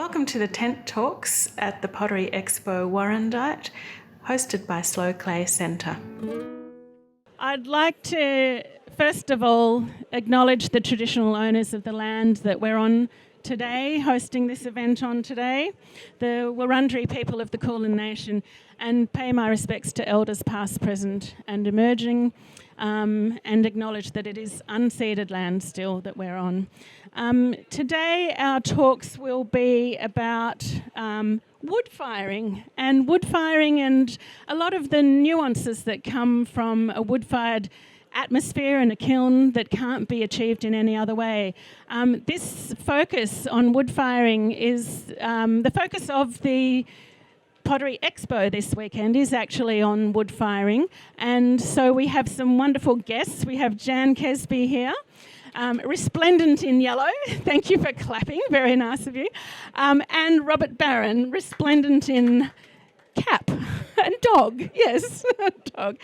Welcome to the Tent Talks at the Pottery Expo Warrandyte, hosted by Slow Clay Centre. I'd like to, first of all, acknowledge the traditional owners of the land that we're on today, hosting this event on today, the Wurundjeri people of the Kulin Nation, and pay my respects to elders past, present and emerging, and acknowledge that it is unceded land still that we're on. Today our talks will be about wood firing and a lot of the nuances that come from a wood-fired atmosphere and a kiln that can't be achieved in any other way. This focus on wood firing is the focus of the Pottery Expo this weekend is actually on wood firing, and so we have some wonderful guests. We have Jan Kesby here, resplendent in yellow. Thank you for clapping, very nice of you. And Robert Barron, resplendent in cap and dog, yes, dog.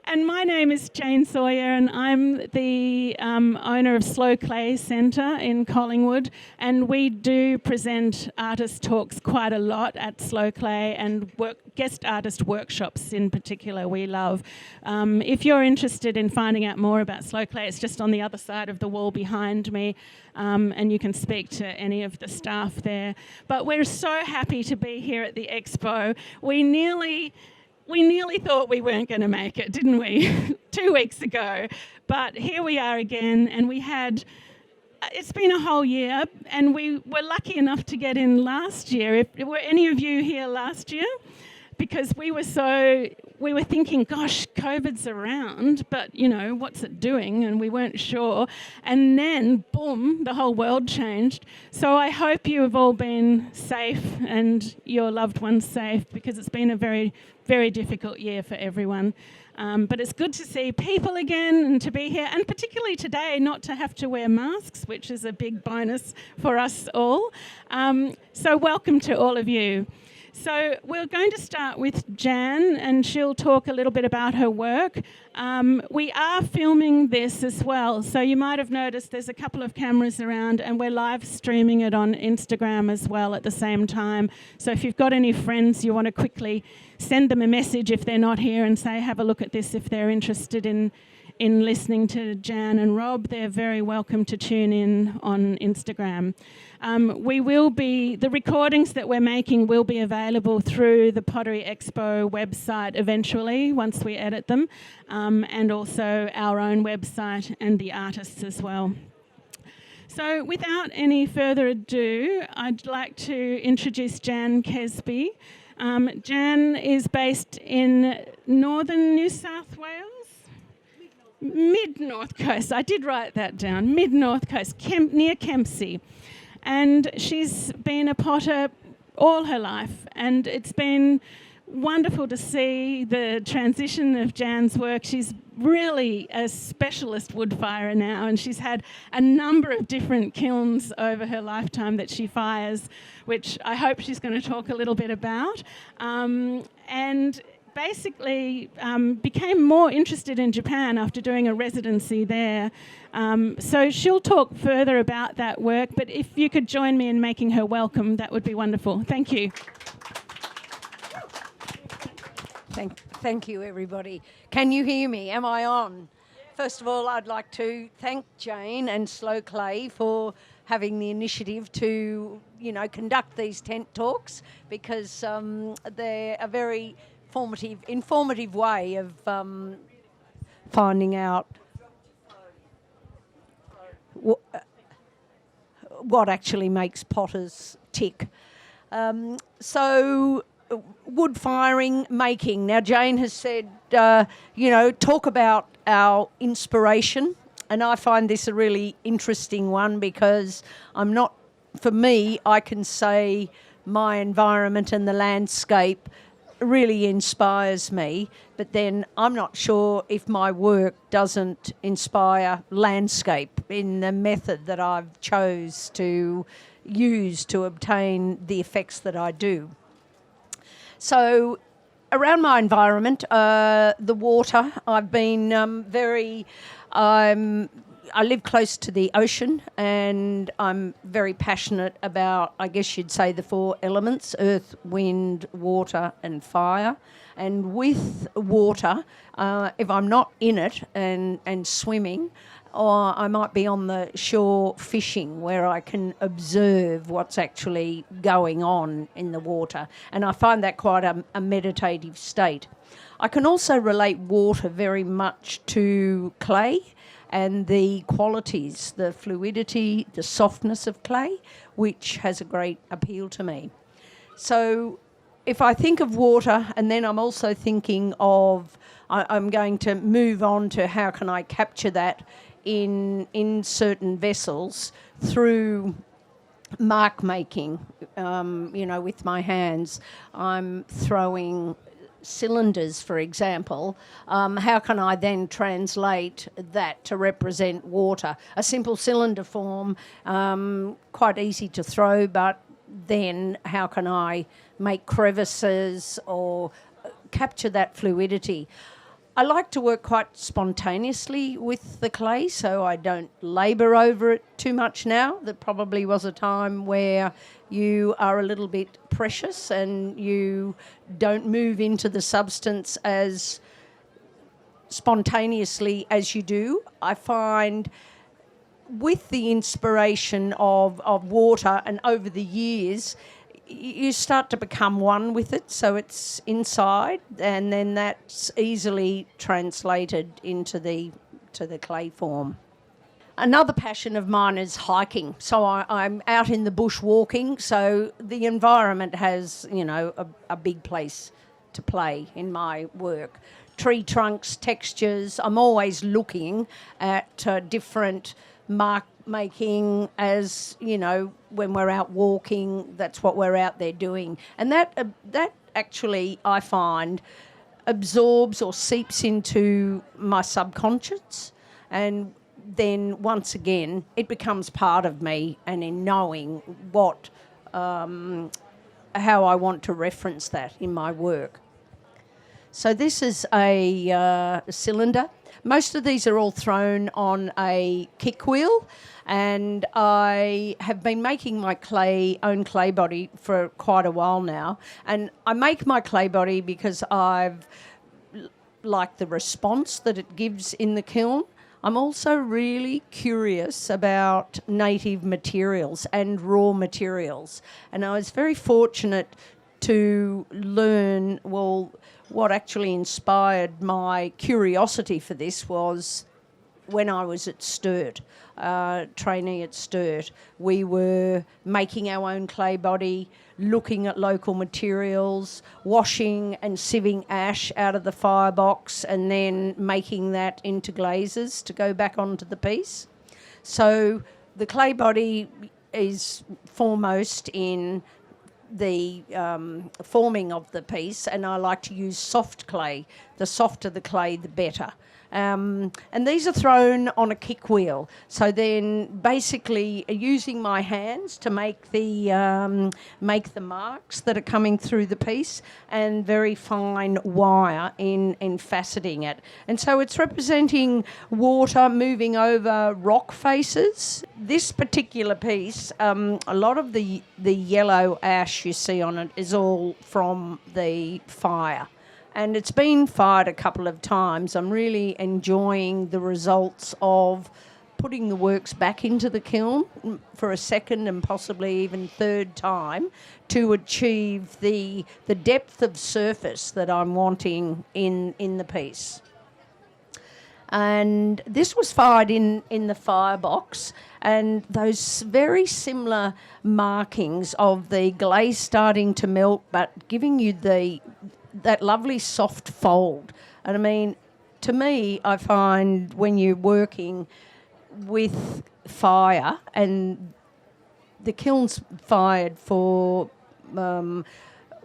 And my name is Jane Sawyer, and I'm the owner of Slow Clay Centre in Collingwood, and we do present artist talks quite a lot at Slow Clay and guest artist workshops in particular we love. If you're interested in finding out more about Slow Clay, it's just on the other side of the wall behind me, and you can speak to any of the staff there. But we're so happy to be here at the Expo. We nearly thought we weren't going to make it, didn't we, 2 weeks ago? But here we are again, and it's been a whole year, and we were lucky enough to get in last year. Were any of you here last year? Because we were thinking, gosh, COVID's around, but, you know, what's it doing? And we weren't sure. And then, boom, the whole world changed. So I hope you have all been safe and your loved ones safe, because it's been a very, very difficult year for everyone. But it's good to see people again and to be here, and particularly today, not to have to wear masks, which is a big bonus for us all. So welcome to all of you. So we're going to start with Jan, and she'll talk a little bit about her work. We are filming this as well, so you might have noticed there's a couple of cameras around, and we're live streaming it on Instagram as well at the same time. So if you've got any friends, you want to quickly send them a message if they're not here and say, have a look at this if they're interested in listening to Jan and Rob. They're very welcome to tune in on Instagram. The recordings that we're making will be available through the Pottery Expo website eventually, once we edit them, and also our own website and the artists as well. So without any further ado, I'd like to introduce Jan Kesby. Jan is based in northern New South Wales. Mid-North Coast, I did write that down, Mid-North Coast, near Kempsey. And she's been a potter all her life, and it's been wonderful to see the transition of Jan's work. She's really a specialist wood firer now, and she's had a number of different kilns over her lifetime that she fires, which I hope she's going to talk a little bit about. And basically became more interested in Japan after doing a residency there. So she'll talk further about that work, but if you could join me in making her welcome, that would be wonderful. Thank you. Thank you, everybody. Can you hear me? Am I on? First of all, I'd like to thank Jane and Slow Clay for having the initiative to, conduct these tent talks, because they're a very informative way of finding out what actually makes potters tick. So wood firing, making. Now, Jane has said, talk about our inspiration, and I find this a really interesting one, because for me, I can say my environment and the landscape really inspires me, but then I'm not sure if my work doesn't inspire landscape in the method that I've chose to use to obtain the effects that I do. So around my environment, the water, I've been I live close to the ocean, and I'm very passionate about, I guess you'd say, the four elements: earth, wind, water and fire. And with water, if I'm not in it and swimming, or I might be on the shore fishing, where I can observe what's actually going on in the water. And I find that quite a meditative state. I can also relate water very much to clay and the qualities, the fluidity, the softness of clay, which has a great appeal to me. So if I think of water, and then I'm also thinking of, I'm going to move on to how can I capture that in certain vessels through mark making, with my hands. I'm throwing cylinders, for example. How can I then translate that to represent water? A simple cylinder form, quite easy to throw, but then how can I make crevices or capture that fluidity? I like to work quite spontaneously with the clay, so I don't labour over it too much now. There probably was a time where you are a little bit precious and you don't move into the substance as spontaneously as you do. I find with the inspiration of water, and over the years, you start to become one with it, so it's inside, and then that's easily translated into the clay form. Another passion of mine is hiking. So I'm out in the bush walking, so the environment has, a big place to play in my work. Tree trunks, textures. I'm always looking at different mark making, as when we're out walking, that's what we're out there doing, and that actually, I find, absorbs or seeps into my subconscious, and then once again it becomes part of me, and in knowing what how I want to reference that in my work. So this is a cylinder. Most of these are all thrown on a kick wheel, and I have been making my own clay body for quite a while now. And I make my clay body because I've liked the response that it gives in the kiln. I'm also really curious about native materials and raw materials. And I was very fortunate to learn, what actually inspired my curiosity for this was when I was at Sturt, trainee at Sturt. We were making our own clay body, looking at local materials, washing and sieving ash out of the firebox, and then making that into glazes to go back onto the piece. So the clay body is foremost in the forming of the piece, and I like to use soft clay. The softer the clay, the better. And these are thrown on a kick wheel. So then basically using my hands to make the marks that are coming through the piece, and very fine wire in faceting it. And so it's representing water moving over rock faces. This particular piece, a lot of the yellow ash you see on it is all from the fire. And it's been fired a couple of times. I'm really enjoying the results of putting the works back into the kiln for a second and possibly even third time to achieve the depth of surface that I'm wanting in the piece. And this was fired in the firebox, and those very similar markings of the glaze starting to melt but giving you that lovely soft fold. And I mean, to me, I find when you're working with fire, and the kiln's fired for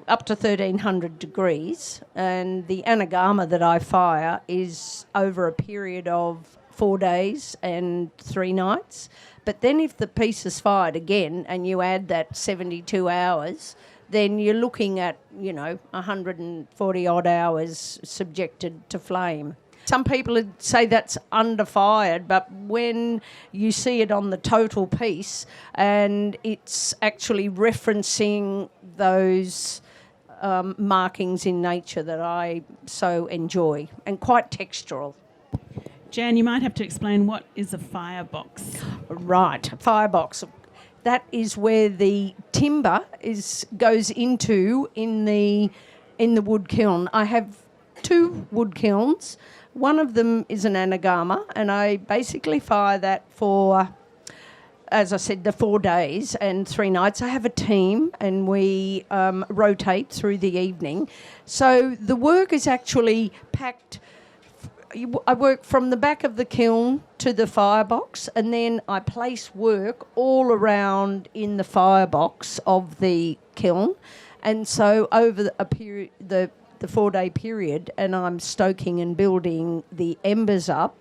up to 1300 degrees, and the anagama that I fire is over a period of 4 days and 3 nights. But then if the piece is fired again and you add that 72 hours, then you're looking at, 140 odd hours subjected to flame. some people would say that's underfired, but when you see it on the total piece and it's actually referencing those markings in nature that I so enjoy, and quite textural. Jan, you might have to explain what is a firebox. Right, firebox. That is where the timber goes into in the wood kiln. I have 2 wood kilns. One of them is an anagama, and I basically fire that for, as I said, the 4 days and 3 nights. I have a team, and we rotate through the evening. So the work is actually packed. I work from the back of the kiln to the firebox, and then I place work all around in the firebox of the kiln. And so over a period, the 4-day period, and I'm stoking and building the embers up.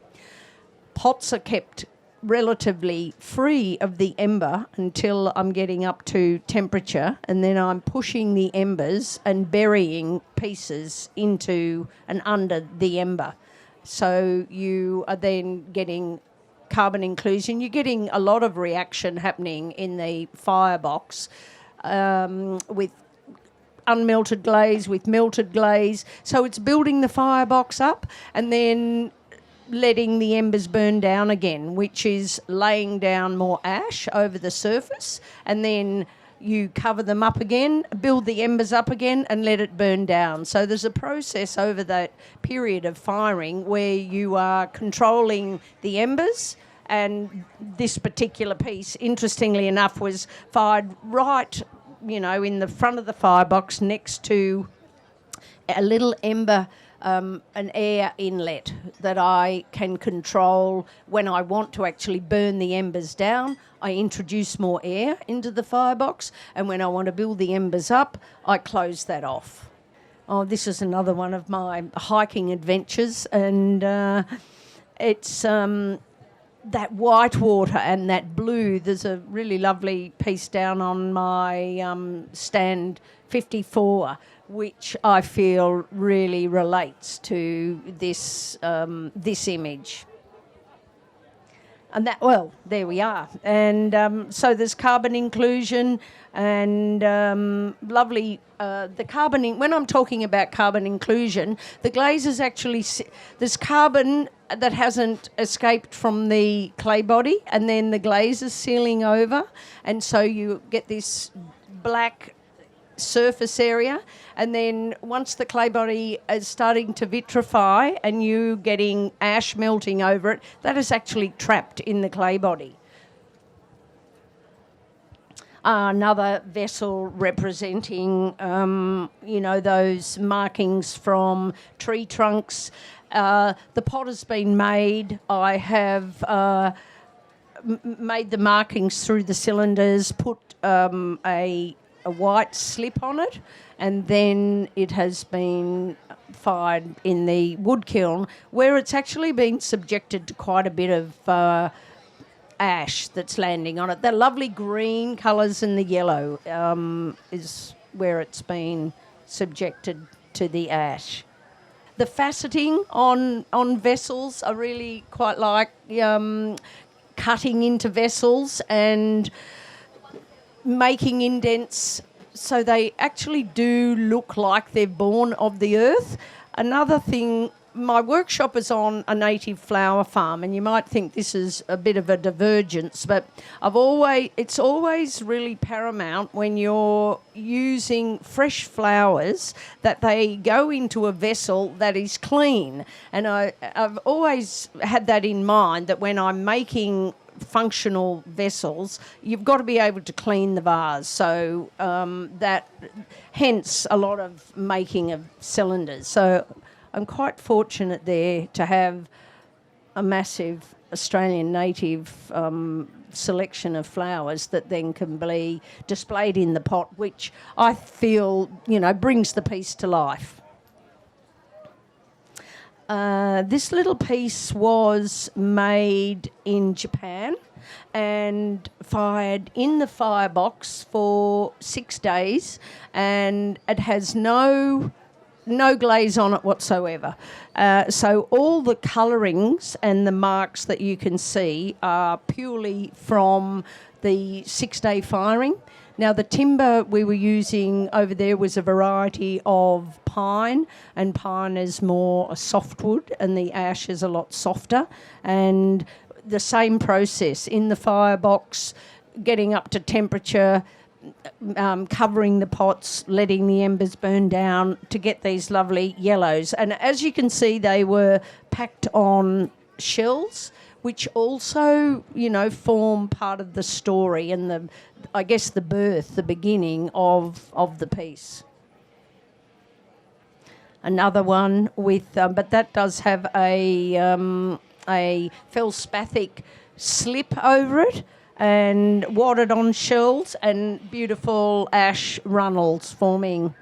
Pots are kept relatively free of the ember until I'm getting up to temperature, and then I'm pushing the embers and burying pieces into and under the ember. So you are then getting carbon inclusion. You're getting a lot of reaction happening in the firebox with unmelted glaze, with melted glaze. So it's building the firebox up and then letting the embers burn down again, which is laying down more ash over the surface, and then you cover them up again, build the embers up again, and let it burn down. So there's a process over that period of firing where you are controlling the embers, and this particular piece, interestingly enough, was fired right, in the front of the firebox next to a little ember, an air inlet that I can control when I want to actually burn the embers down. I introduce more air into the firebox, and when I want to build the embers up, I close that off. Oh, this is another one of my hiking adventures, and it's that white water and that blue. There's a really lovely piece down on my stand 54, which I feel really relates to this image. And there we are. And so there's carbon inclusion and lovely. When I'm talking about carbon inclusion, the glaze is actually, there's carbon that hasn't escaped from the clay body, and then the glaze is sealing over, and so you get this black surface area, and then once the clay body is starting to vitrify and you getting ash melting over it, that is actually trapped in the clay body. Another vessel representing, those markings from tree trunks. The pot has been made. I have made the markings through the cylinders, put a white slip on it, and then it has been fired in the wood kiln, where it's actually been subjected to quite a bit of ash that's landing on it. The lovely green colours and the yellow is where it's been subjected to the ash. The faceting on vessels, I really quite like cutting into vessels and making indents so they actually do look like they're born of the earth. Another thing, my workshop is on a native flower farm, and you might think this is a bit of a divergence, but it's always really paramount when you're using fresh flowers that they go into a vessel that is clean. And I've always had that in mind, that when I'm making functional vessels, you've got to be able to clean the vase. So hence a lot of making of cylinders. So I'm quite fortunate there to have a massive Australian native selection of flowers that then can be displayed in the pot, which I feel, brings the piece to life. This little piece was made in Japan and fired in the firebox for 6 days, and it has no no glaze on it whatsoever. So all the colourings and the marks that you can see are purely from the 6-day firing. Now, the timber we were using over there was a variety of pine, and pine is more a softwood and the ash is a lot softer. And the same process in the firebox, getting up to temperature, covering the pots, letting the embers burn down to get these lovely yellows. And as you can see, they were packed on shells, which also, form part of the story and the birth, the beginning of the piece. Another one with, but that does have a feldspathic slip over it, and wadded on shells and beautiful ash runnels forming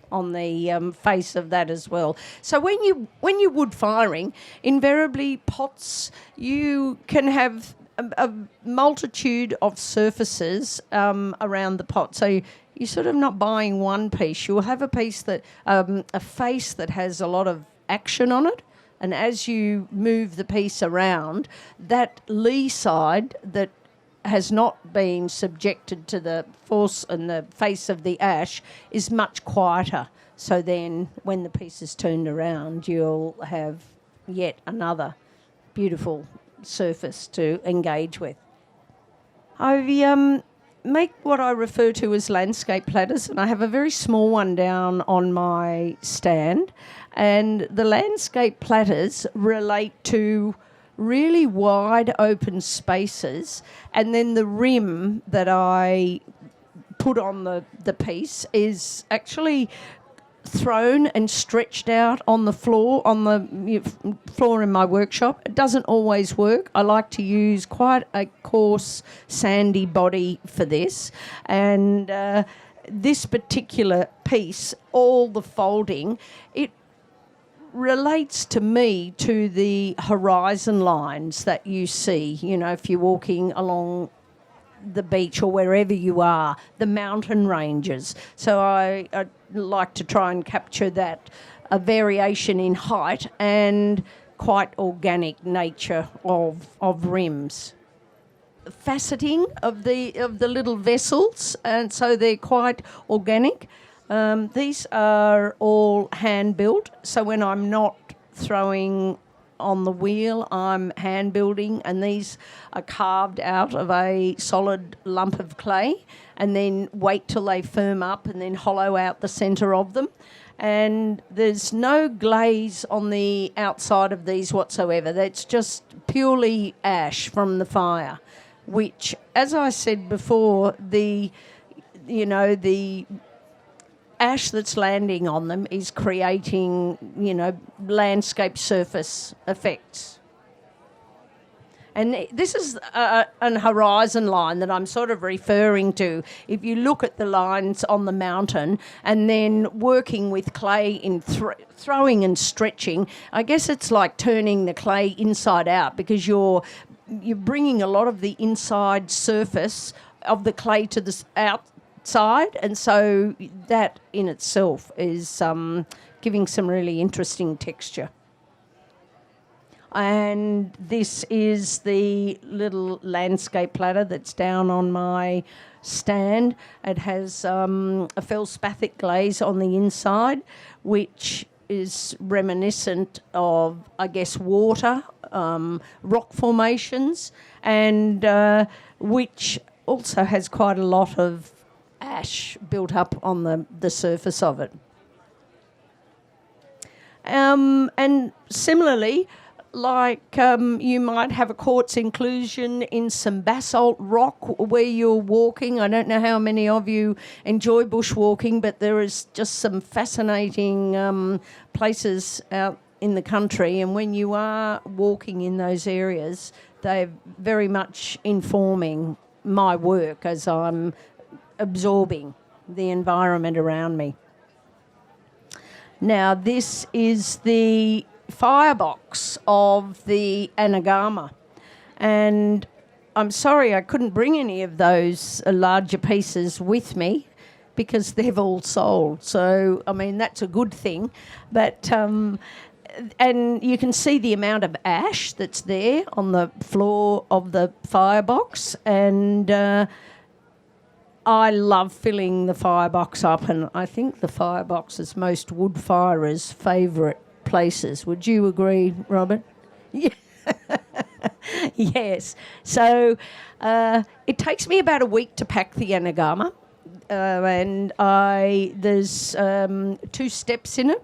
on the face of that as well. So when you wood firing, invariably pots, you can have a multitude of surfaces around the pot. So you're sort of not buying one piece. You'll have a piece that a face that has a lot of action on it, and as you move the piece around, that lee side that has not been subjected to the force and the face of the ash is much quieter. So then when the piece is turned around, you'll have yet another beautiful surface to engage with. I make what I refer to as landscape platters, and I have a very small one down on my stand. And the landscape platters relate to really wide open spaces, and then the rim that I put on the piece is actually thrown and stretched out on the floor in my workshop. It doesn't always work. I like to use quite a coarse sandy body for this, and this particular piece, all the folding, it relates to me to the horizon lines that you see, if you're walking along the beach or wherever you are, the mountain ranges. So I like to try and capture that, a variation in height and quite organic nature of rims. Faceting of the little vessels, and so they're quite organic. These are all hand built, so when I'm not throwing on the wheel, I'm hand building, and these are carved out of a solid lump of clay and then wait till they firm up and then hollow out the centre of them. And there's no glaze on the outside of these whatsoever. That's just purely ash from the fire, which, as I said before, the ash that's landing on them is creating, landscape surface effects. And this is an horizon line that I'm sort of referring to. If you look at the lines on the mountain and then working with clay in throwing and stretching, I guess it's like turning the clay inside out, because you're bringing a lot of the inside surface of the clay to the outside, and so that in itself is giving some really interesting texture. And this is the little landscape platter that's down on my stand. It has a feldspathic glaze on the inside, which is reminiscent of, I guess, water, rock formations, and which also has quite a lot of ash built up on the surface of it. And similarly, like you might have a quartz inclusion in some basalt rock where you're walking. I don't know how many of you enjoy bushwalking, but there is just some fascinating places out in the country, and when you are walking in those areas, they're very much informing my work as I'm absorbing the environment around me. Now, this is the firebox of the Anagama, and I'm sorry I couldn't bring any of those larger pieces with me, because they've all sold. So, I mean, that's a good thing. But, and you can see the amount of ash that's there on the floor of the firebox. And I love filling the firebox up. And I think the firebox is most wood firers' favourite places. Would you agree, Robert? Yeah. Yes. So it takes me about a week to pack the Anagama. And there's 2 steps in it.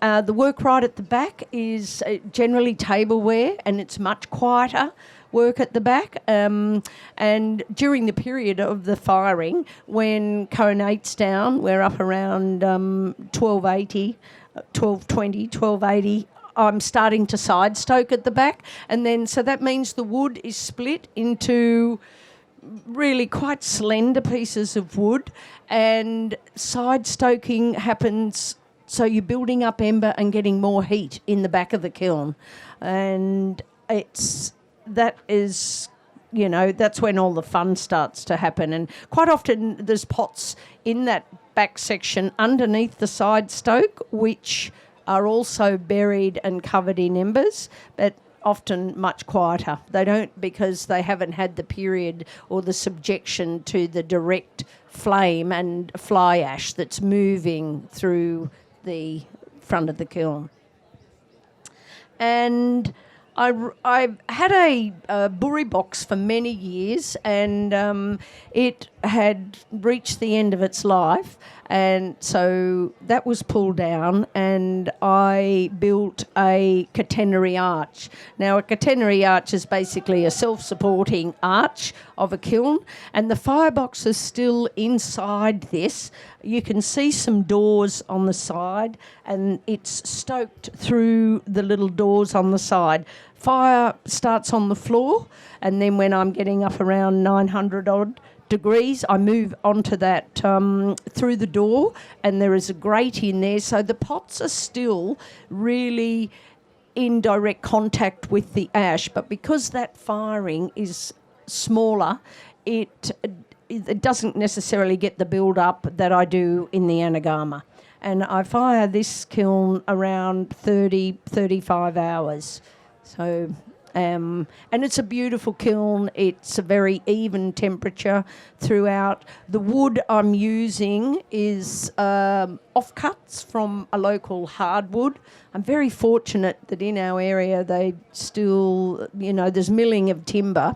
The work right at the back is generally tableware, and it's much quieter work at the back. And during the period of the firing, when cone 8's down, we're up around 1280, 1220, 1280. I'm starting to side stoke at the back, and then so that means the wood is split into really quite slender pieces of wood, and side stoking happens, so you're building up ember and getting more heat in the back of the kiln, and that's when all the fun starts to happen. And quite often there's pots in that back section underneath the side stoke which are also buried and covered in embers, but often much quieter. They don't, because they haven't had the period or the subjection to the direct flame and fly ash that's moving through the front of the kiln. And I've had a Burri box for many years, and it had reached the end of its life, and so that was pulled down, and I built a catenary arch. Now, a catenary arch is basically a self-supporting arch of a kiln, and the firebox is still inside this. You can see some doors on the side, and it's stoked through the little doors on the side. Fire starts on the floor, and then when I'm getting up around 900 odd degrees, I move onto that through the door, and there is a grate in there, so the pots are still really in direct contact with the ash, but because that firing is smaller, it doesn't necessarily get the build up that I do in the Anagama. And I fire this kiln around 35 hours. So, and it's a beautiful kiln. It's a very even temperature throughout. The wood I'm using is offcuts from a local hardwood. I'm very fortunate that in our area they still, there's milling of timber.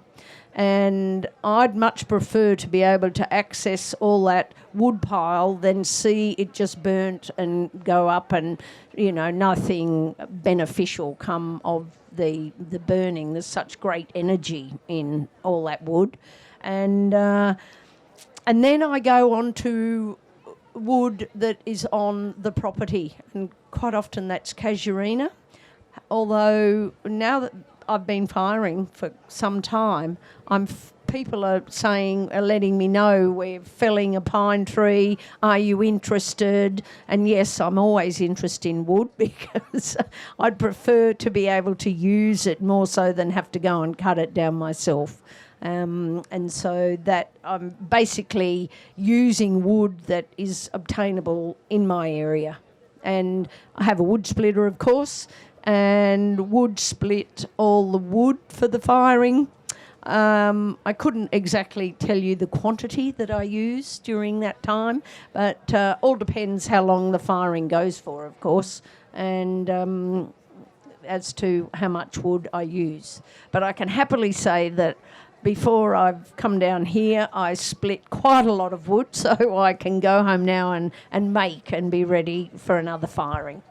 And I'd much prefer to be able to access all that wood pile than see it just burnt and go up and, nothing beneficial come of the burning. There's such great energy in all that wood. And then I go on to wood that is on the property, and quite often that's casuarina. Although now that I've been firing for some time, people are letting me know we're felling a pine tree. Are you interested? And yes, I'm always interested in wood because I'd prefer to be able to use it more so than have to go and cut it down myself. And so that I'm basically using wood that is obtainable in my area. And I have a wood splitter, of course, and would split all the wood for the firing. I couldn't exactly tell you the quantity that I use during that time, but all depends how long the firing goes for, of course, and as to how much wood I use. But I can happily say that before I've come down here, I split quite a lot of wood, so I can go home now and make and be ready for another firing.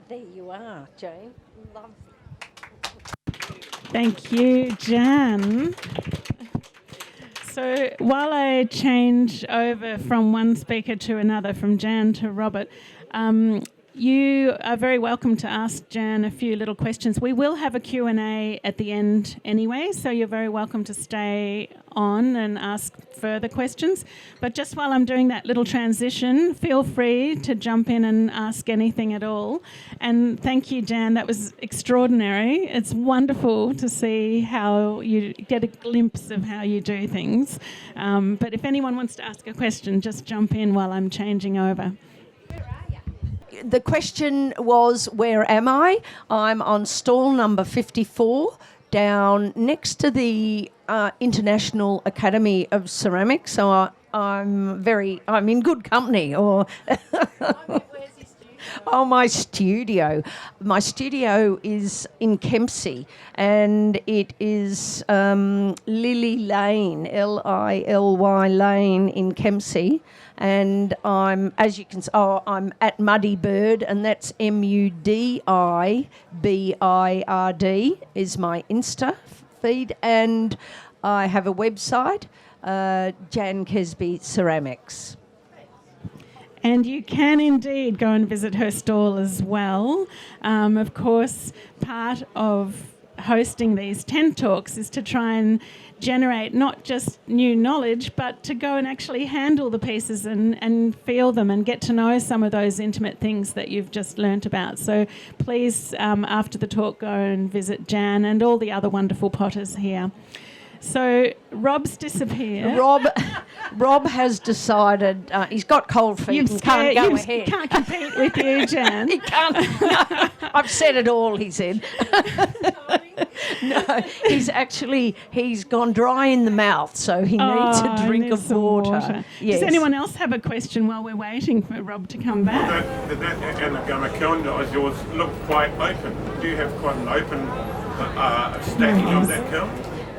There you are, Jane. Lovely. Thank you, Jan. So while I change over from one speaker to another, from Jan to Robert, You are very welcome to ask Jan a few little questions. We will have a Q&A at the end anyway, so you're very welcome to stay on and ask further questions. But just while I'm doing that little transition, feel free to jump in and ask anything at all. And thank you, Jan. That was extraordinary. It's wonderful to see how you get a glimpse of how you do things. But if anyone wants to ask a question, just jump in while I'm changing over. The question was, where am I? I'm on stall number 54, down next to the International Academy of Ceramics. So I'm in good company. Or oh, my studio. My studio is in Kempsey, and it is Lily Lane, Lily Lane in Kempsey. And I'm at Muddy Bird, and that's MUDIBIRD is my Insta feed, and I have a website, Jan Kesby Ceramics. And you can indeed go and visit her stall as well. Of course, part of hosting these tent talks is to try and generate not just new knowledge, but to go and actually handle the pieces and feel them and get to know some of those intimate things that you've just learnt about. So please, after the talk, go and visit Jan and all the other wonderful potters here. So Rob's disappeared. Rob has decided he's got cold feet and can't go ahead. He can't compete with you, Jan. He can't. No, I've said it all, he said. No, he's gone dry in the mouth, so he needs a drink of water. Yes. Does anyone else have a question while we're waiting for Rob to come back? That Anagama kiln of yours looked quite open. Do you have quite an open stacking of that kiln?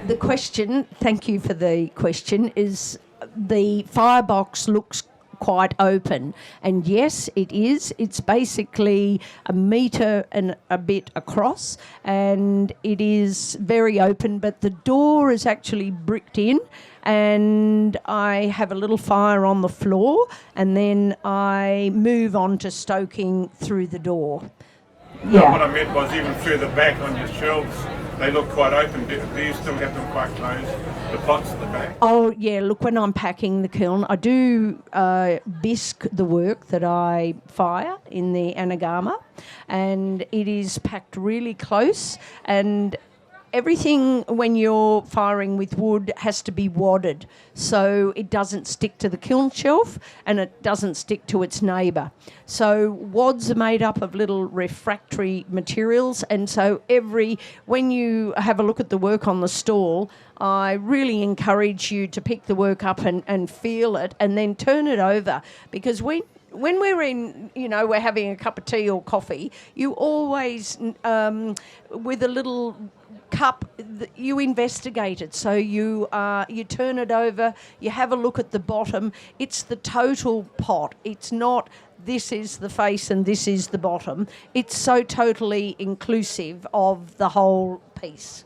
The question, thank you for the question, is the firebox looks quite open. And yes, it is. It's basically a metre and a bit across, and it is very open, but the door is actually bricked in, and I have a little fire on the floor, and then I move on to stoking through the door. Yeah. What I meant was even further back on your shelves, they look quite open. Do you still have them quite closed, the pots at the back? Oh, yeah. Look, when I'm packing the kiln, I do bisque the work that I fire in the Anagama, and it is packed really close, and everything when you're firing with wood has to be wadded so it doesn't stick to the kiln shelf and it doesn't stick to its neighbour. So wads are made up of little refractory materials, and so when you have a look at the work on the stall, I really encourage you to pick the work up and feel it and then turn it over, because when we're we're having a cup of tea or coffee, you always, with a little cup, you investigate it. So you turn it over, you have a look at the bottom. It's the total pot. It's not this is the face and this is the bottom. It's so totally inclusive of the whole piece.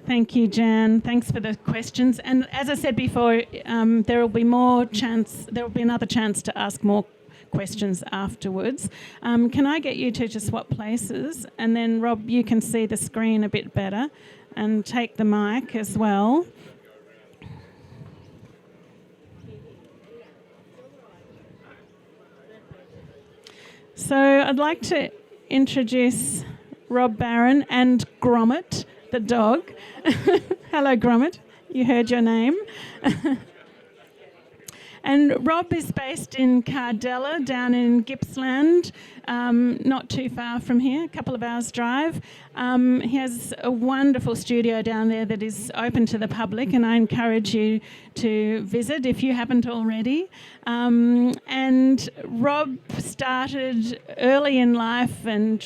Thank you, Jan. Thanks for the questions. And as I said before, there will be another chance to ask more questions afterwards. Can I get you two to swap places? And then, Rob, you can see the screen a bit better and take the mic as well. So I'd like to introduce Rob Barron and Gromit, the dog. Hello, Gromit. You heard your name. And Rob is based in Cardella, down in Gippsland, not too far from here, a couple of hours' drive. He has a wonderful studio down there that is open to the public, and I encourage you to visit if you haven't already. And Rob started early in life and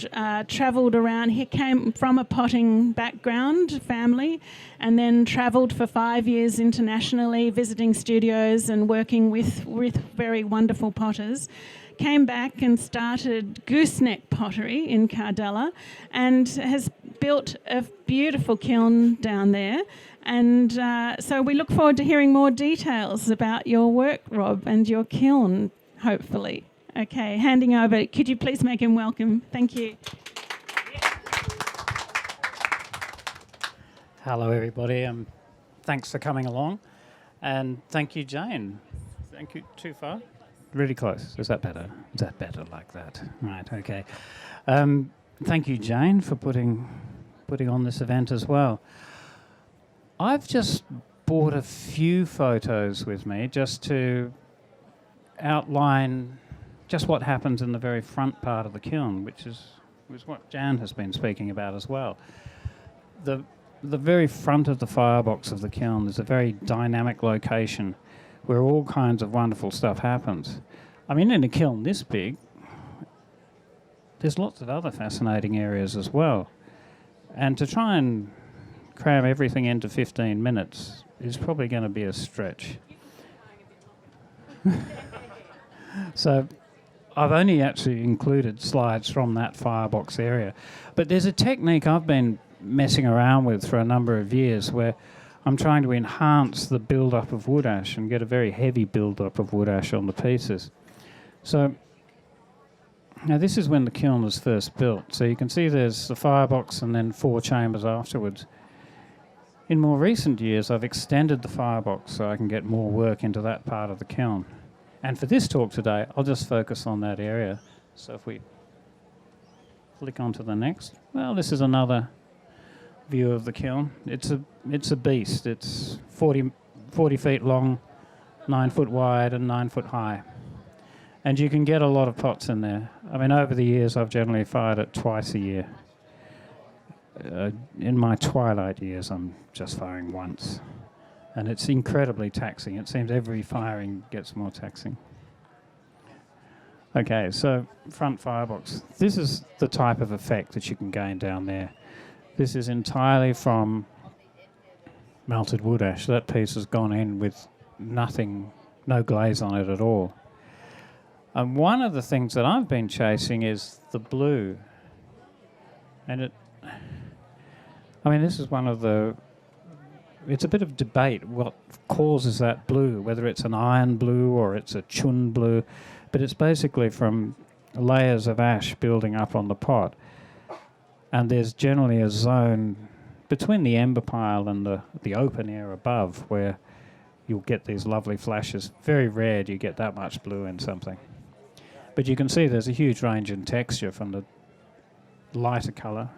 travelled around. He came from a potting background, family, and then travelled for 5 years internationally, visiting studios and working with very wonderful potters. Came back and started Gooseneck Pottery in Cardella and has built a beautiful kiln down there. And so we look forward to hearing more details about your work, Rob, and your kiln, hopefully. Okay, handing over. Could you please make him welcome? Thank you. Hello, everybody. Thanks for coming along. And thank you, Jane. Thank you. Too far? Really close. Is that better? Is that better like that? Right, okay. Thank you, Jane, for putting on this event as well. I've just brought a few photos with me just to outline just what happens in the very front part of the kiln, which is what Jan has been speaking about as well. The very front of the firebox of the kiln is a very dynamic location where all kinds of wonderful stuff happens. I mean, in a kiln this big, there's lots of other fascinating areas as well. And to try and cram everything into 15 minutes is probably going to be a stretch. So I've only actually included slides from that firebox area. But there's a technique I've been messing around with for a number of years where I'm trying to enhance the build-up of wood ash and get a very heavy build-up of wood ash on the pieces. So now this is when the kiln was first built. So you can see there's the firebox and then 4 chambers afterwards. In more recent years, I've extended the firebox so I can get more work into that part of the kiln. And for this talk today, I'll just focus on that area. So if we flick on to the next, well, this is another view of the kiln. It's a beast. It's 40 feet long, 9 foot wide and 9 foot high. And you can get a lot of pots in there. I mean, over the years, I've generally fired it twice a year. In my twilight years, I'm just firing once. And it's incredibly taxing. It seems every firing gets more taxing. Okay, so front firebox. This is the type of effect that you can gain down there. This is entirely from melted wood ash. That piece has gone in with nothing, no glaze on it at all. And one of the things that I've been chasing is the blue. And this is one of the... It's a bit of debate what causes that blue, whether it's an iron blue or it's a chun blue, but it's basically from layers of ash building up on the pot. And there's generally a zone between the ember pile and the open air above where you'll get these lovely flashes. Very rare do you get that much blue in something. But you can see there's a huge range in texture from the lighter colour,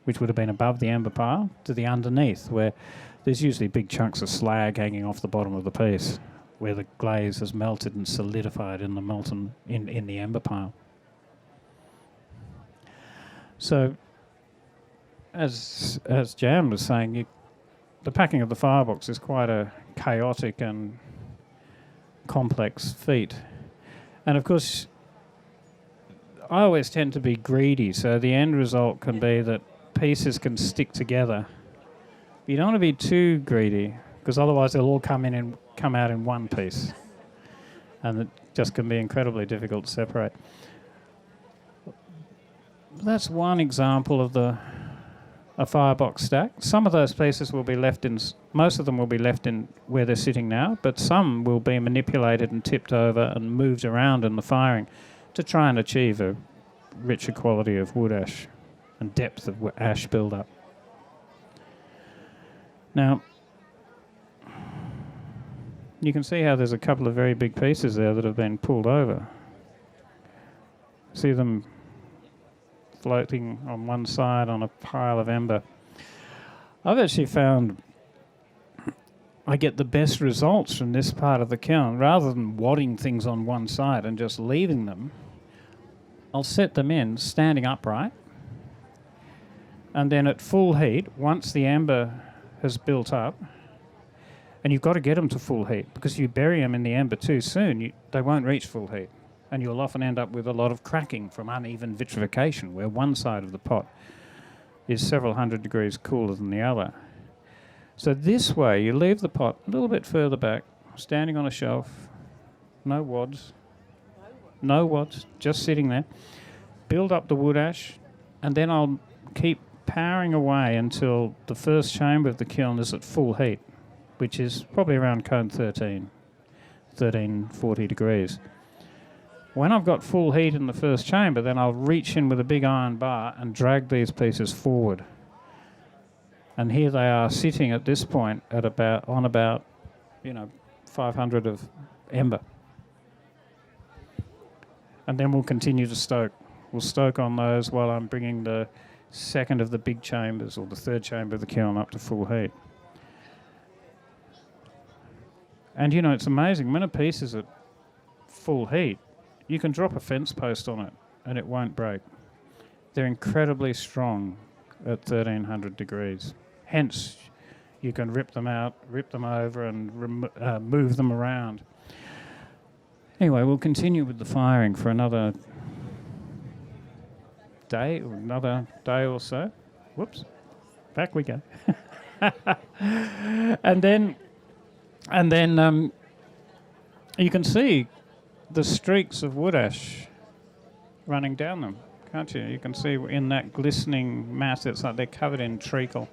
which would have been above the ember pile, to the underneath, where there's usually big chunks of slag hanging off the bottom of the piece, where the glaze has melted and solidified in the molten in the ember pile. So, as Jan was saying, the packing of the firebox is quite a chaotic and complex feat. And of course, I always tend to be greedy, so the end result can be that pieces can stick together. You don't want to be too greedy, because otherwise they'll all come out in one piece. And it just can be incredibly difficult to separate. That's one example of a firebox stack. Some of those pieces will be left in, most of them will be left in where they're sitting now, but some will be manipulated and tipped over and moved around in the firing to try and achieve a richer quality of wood ash and depth of ash build-up. Now, you can see how there's a couple of very big pieces there that have been pulled over. See them floating on one side on a pile of ember. I've actually found I get the best results from this part of the kiln. Rather than wadding things on one side and just leaving them, I'll set them in standing upright, and then at full heat, once the ember has built up, and you've got to get them to full heat, because if you bury them in the ember too soon, they won't reach full heat. And you'll often end up with a lot of cracking from uneven vitrification, where one side of the pot is several hundred degrees cooler than the other. So this way, you leave the pot a little bit further back, standing on a shelf, no wads, just sitting there. Build up the wood ash, and then I'll keep powering away until the first chamber of the kiln is at full heat, which is probably around cone 13, 40 degrees. When I've got full heat in the first chamber, then I'll reach in with a big iron bar and drag these pieces forward. And here they are sitting at this point at about 500 of ember. And then we'll continue to stoke. We'll stoke on those while I'm bringing the second of the big chambers or the third chamber of the kiln up to full heat. And it's amazing, when a piece is at full heat, you can drop a fence post on it and it won't break. They're incredibly strong at 1300 degrees. Hence, you can rip them out, rip them over and move them around. Anyway, we'll continue with the firing for another day or so. Whoops, back we go. and then you can see the streaks of wood ash running down them, can't you? You can see in that glistening mass, it's like they're covered in treacle,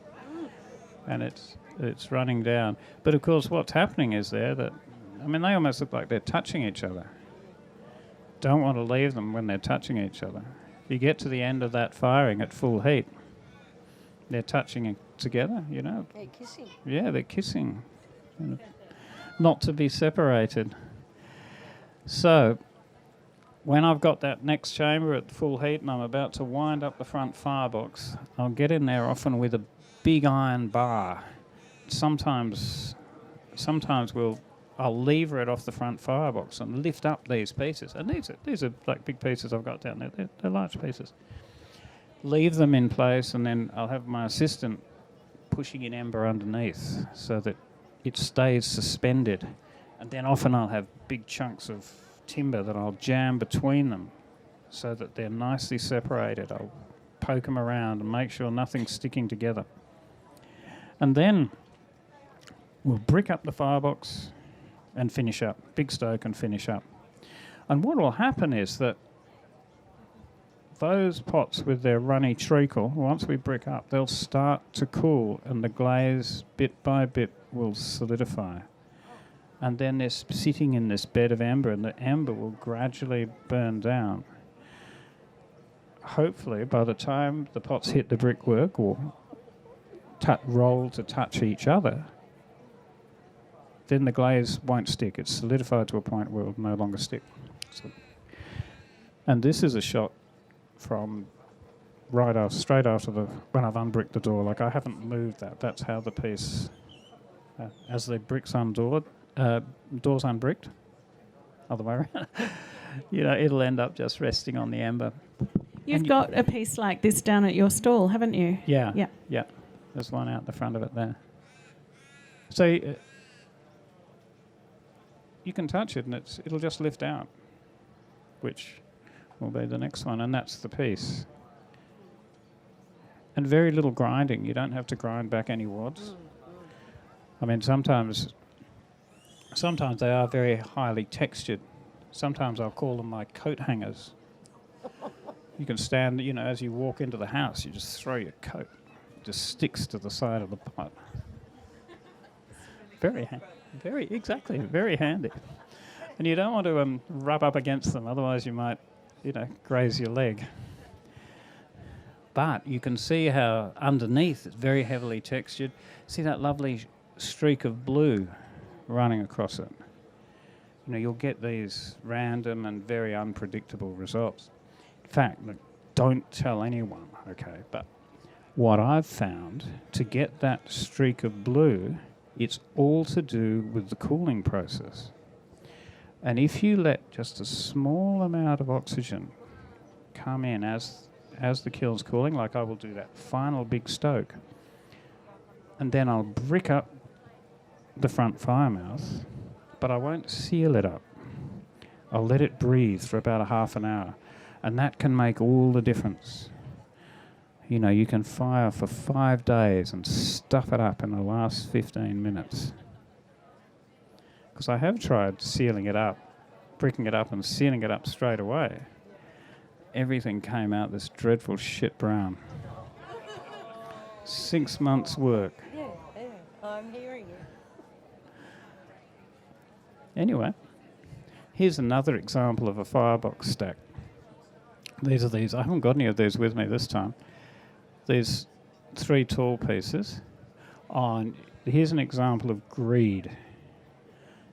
and it's running down. But of course, what's happening is they almost look like they're touching each other. Don't want to leave them when they're touching each other. If you get to the end of that firing at full heat, they're touching together, They're kissing. Yeah, they're kissing. Not to be separated. So, when I've got that next chamber at full heat and I'm about to wind up the front firebox, I'll get in there often with a big iron bar. Sometimes I'll lever it off the front firebox and lift up these pieces. And these are like big pieces I've got down there. They're large pieces. Leave them in place, and then I'll have my assistant pushing in ember underneath so that it stays suspended. And then often I'll have big chunks of timber that I'll jam between them so that they're nicely separated. I'll poke them around and make sure nothing's sticking together. And then we'll brick up the firebox and finish up. Big stoke and finish up. And what will happen is that those pots with their runny treacle, once we brick up, they'll start to cool and the glaze, bit by bit, will solidify. And then they're sitting in this bed of ember, and the ember will gradually burn down. Hopefully, by the time the pots hit the brickwork or roll to touch each other, then the glaze won't stick. It's solidified to a point where it will no longer stick. And this is a shot from straight after when I've unbricked the door. Like, I haven't moved that. That's how the piece, as the bricks undoored, doors unbricked, other way around, it'll end up just resting on the ember. You've got a piece like this down at your stall, haven't you? Yeah. Yeah. Yeah. There's one out the front of it there. So you can touch it and it'll just lift out, which will be the next one, and that's the piece. And very little grinding. You don't have to grind back any wads. I mean, sometimes they are very highly textured. Sometimes I'll call them my coat hangers. You can stand, as you walk into the house, you just throw your coat. It just sticks to the side of the pot. Very handy. And you don't want to rub up against them, otherwise you might, graze your leg. But you can see how underneath it's very heavily textured. See that lovely streak of blue running across it. You'll get these random and very unpredictable results. In fact, look, don't tell anyone, okay? But what I've found, to get that streak of blue, it's all to do with the cooling process. And if you let just a small amount of oxygen come in as the kiln's cooling, like I will do that final big stoke, and then I'll brick up the front fire mouth, but I won't seal it up. I'll let it breathe for about a half an hour, and that can make all the difference. You can fire for 5 days and stuff it up in the last 15 minutes. Because I have tried sealing it up, bricking it up and sealing it up straight away. Everything came out this dreadful shit brown. 6 months' work. Yeah, I'm hearing you. Anyway, Here's another example of a firebox stack. These are these. I haven't got any of these with me this time. These 3 tall pieces. And here's an example of greed.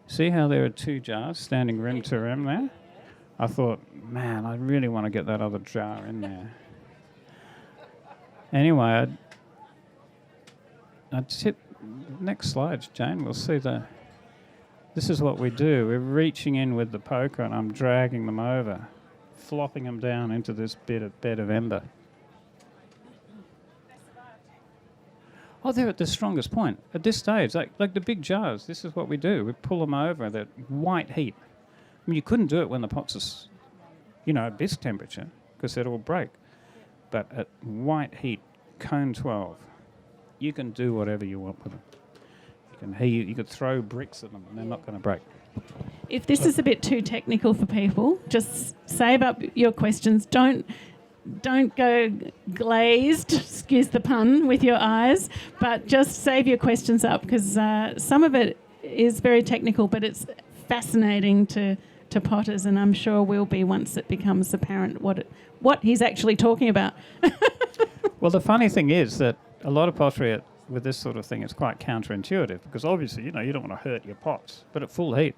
See how there are 2 jars standing rim to rim there? I thought, man, I really want to get that other jar in there. Anyway, I'd hit next slide, Jane. We'll see this is what we do. We're reaching in with the poker and I'm dragging them over, flopping them down into this bed of ember. Oh, they're at the strongest point. At this stage, like the big jars, this is what we do. We pull them over at white heat. I mean, you couldn't do it when the pots are, at bisque temperature, because they'd all break. But at white heat, cone 12, you can do whatever you want with them. You could throw bricks at them and they're not going to break. If this is a bit too technical for people, just save up your questions. Don't go glazed, excuse the pun, with your eyes, but just save your questions up, because some of it is very technical, but it's fascinating to potters, and I'm sure will be once it becomes apparent what he's actually talking about. Well, the funny thing is that a lot of pottery with this sort of thing is quite counterintuitive, because obviously, you don't want to hurt your pots, but at full heat,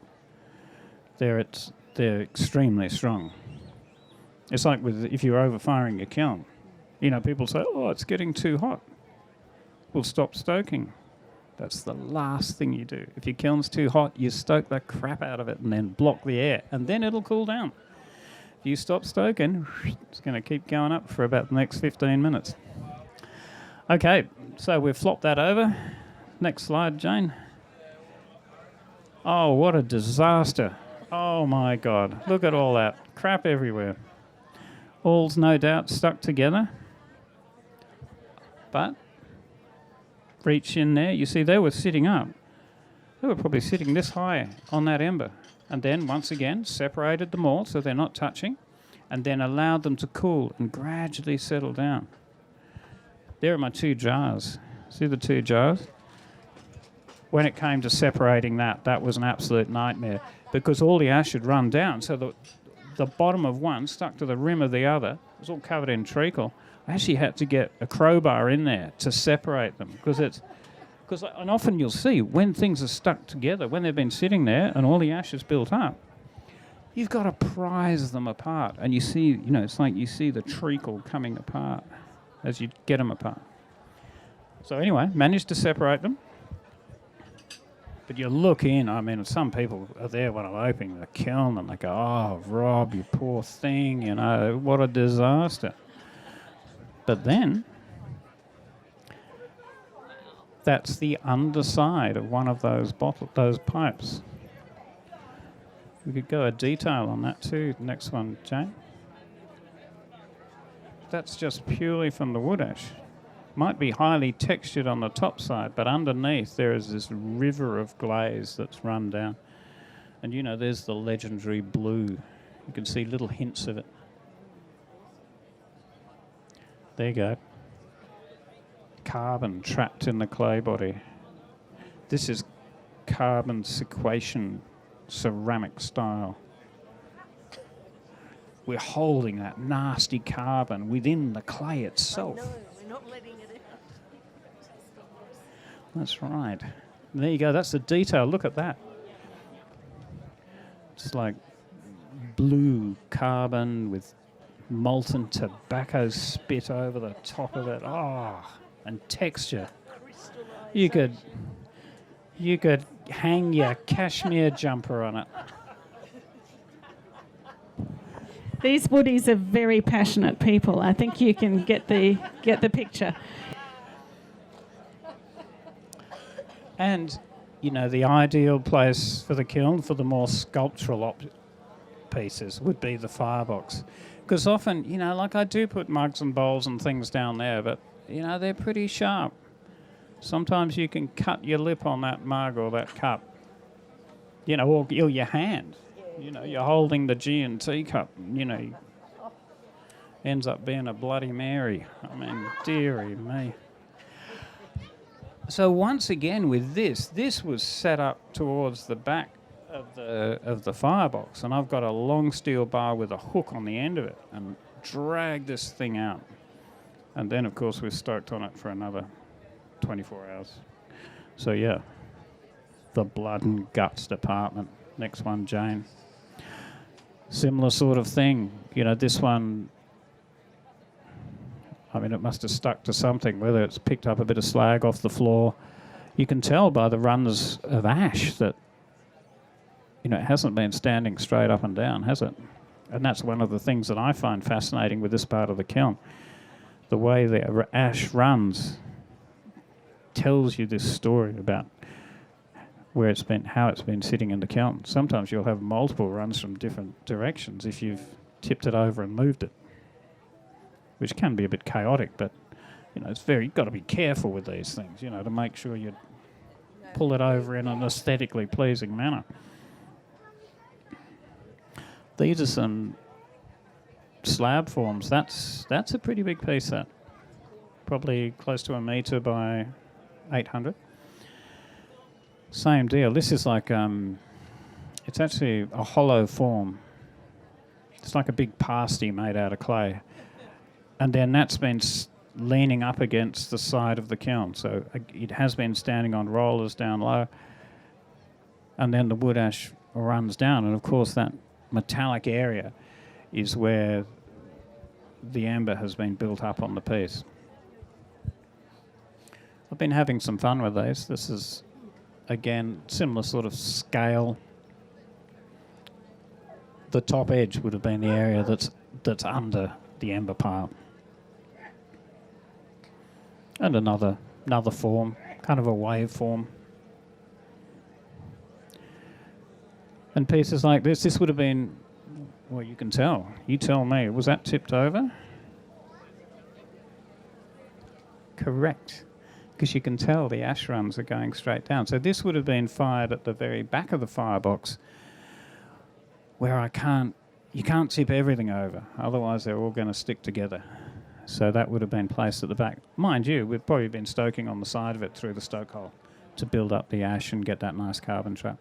they're extremely strong. It's like if you're overfiring your kiln. People say, oh, it's getting too hot. We'll stop stoking. That's the last thing you do. If your kiln's too hot, you stoke the crap out of it and then block the air, and then it'll cool down. If you stop stoking, it's going to keep going up for about the next 15 minutes. Okay, so we've flopped that over. Next slide, Jane. Oh, what a disaster. Oh, my God. Look at all that. Crap everywhere. All's no doubt stuck together. But reach in there. You see, they were sitting up. They were probably sitting this high on that ember. And then, once again, separated them all so they're not touching, and then allowed them to cool and gradually settle down. There are my 2 jars. See the 2 jars? When it came to separating that was an absolute nightmare, because all the ash had run down, so the bottom of one stuck to the rim of the other. It was all covered in treacle. I actually had to get a crowbar in there to separate them, and often you'll see when things are stuck together, when they've been sitting there and all the ash is built up, you've got to prise them apart, and you see, it's like you see the treacle coming apart as you get them apart. So anyway, managed to separate them. But you look in, some people are there when I'm opening the kiln and they go, oh, Rob, you poor thing, what a disaster. But then, that's the underside of one of those pipes. We could go a detail on that too. Next one, Jane. That's just purely from the wood ash. Might be highly textured on the top side, but underneath there is this river of glaze that's run down. And there's the legendary blue. You can see little hints of it. There you go. Carbon trapped in the clay body. This is carbon sequestration ceramic style. We're holding that nasty carbon within the clay itself. I know, we're not letting it out. That's right. There you go. That's the detail. Look at that. It's like blue carbon with molten tobacco spit over the top of it. Oh, and texture. You could hang your cashmere jumper on it. These woodies are very passionate people. I think you can get the picture. And, the ideal place for the kiln for the more sculptural pieces would be the firebox. Because often, like I do put mugs and bowls and things down there, but, they're pretty sharp. Sometimes you can cut your lip on that mug or that cup, or your hand. You're holding the G&T cup, ends up being a Bloody Mary. Dearie me. So once again with this was set up towards the back of the firebox, and I've got a long steel bar with a hook on the end of it, and drag this thing out. And then, of course, we're stoked on it for another 24 hours. So, yeah, the blood and guts department. Next one, Jane. Similar sort of thing. You know, this one, I mean, it must have stuck to something, whether it's picked up a bit of slag off the floor. You can tell by the runs of ash that, you know, it hasn't been standing straight up and down, has it? And that's one of the things that I find fascinating with this part of the kiln. The way the ash runs tells you this story about where it's been, how it's been sitting in the kiln. Sometimes you'll have multiple runs from different directions if you've tipped it over and moved it, which can be a bit chaotic, but you know, you've got to be careful with these things, you know, to make sure you pull it over in an aesthetically pleasing manner. These are some slab forms. That's a pretty big piece, that. Probably close to 1 metre by 800. Same deal. This is like, it's actually a hollow form. It's like a big pasty made out of clay. And then that's been leaning up against the side of the kiln. So it has been standing on rollers down low. And then the wood ash runs down. And of course that metallic area is where the amber has been built up on the piece. I've been having some fun with these. This is, again, similar sort of scale. The top edge would have been the area that's under the ember pile. And another form, kind of a wave form. And pieces like this would have been, well, you can tell. You tell me. Was that tipped over? Correct. Because you can tell the ash runs are going straight down. So this would have been fired at the very back of the firebox, where you can't tip everything over. Otherwise, they're all going to stick together. So that would have been placed at the back. Mind you, we've probably been stoking on the side of it through the stoke hole to build up the ash and get that nice carbon trap.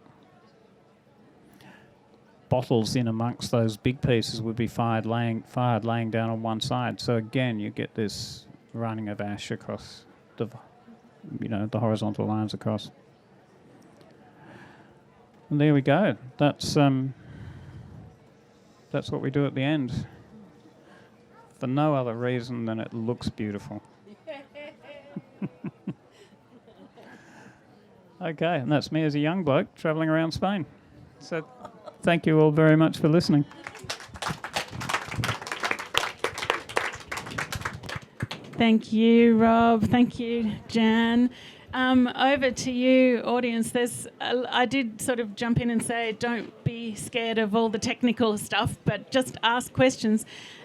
Bottles in amongst those big pieces would be fired laying down on one side. So again, you get this running of ash across the horizontal lines across. And there we go. That's what we do at the end. For no other reason than it looks beautiful. Okay, and that's me as a young bloke travelling around Spain. So thank you all very much for listening. Thank you, Rob. Thank you, Jan. Over to you, audience. I did sort of jump in and say, don't be scared of all the technical stuff, but just ask questions.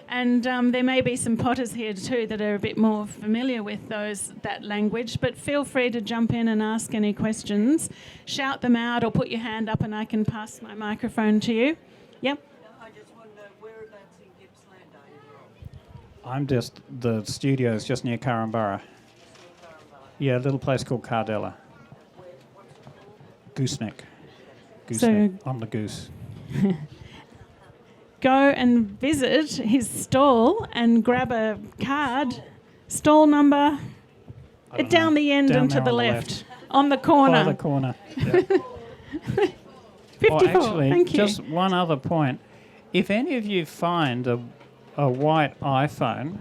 And there may be some potters here too that are a bit more familiar with that language, but feel free to jump in and ask any questions. Shout them out or put your hand up and I can pass my microphone to you. Yep. I just wonder, whereabouts in Gippsland are you, Rob? The studio's just near Carrambara. Yeah, a little place called Cardella. Gooseneck. On the goose. Go and visit his stall and grab a card. Stall number down the end and to the left. On the corner. By the corner. Yeah. 54, actually, thank you. Just one other point. If any of you find a white iPhone,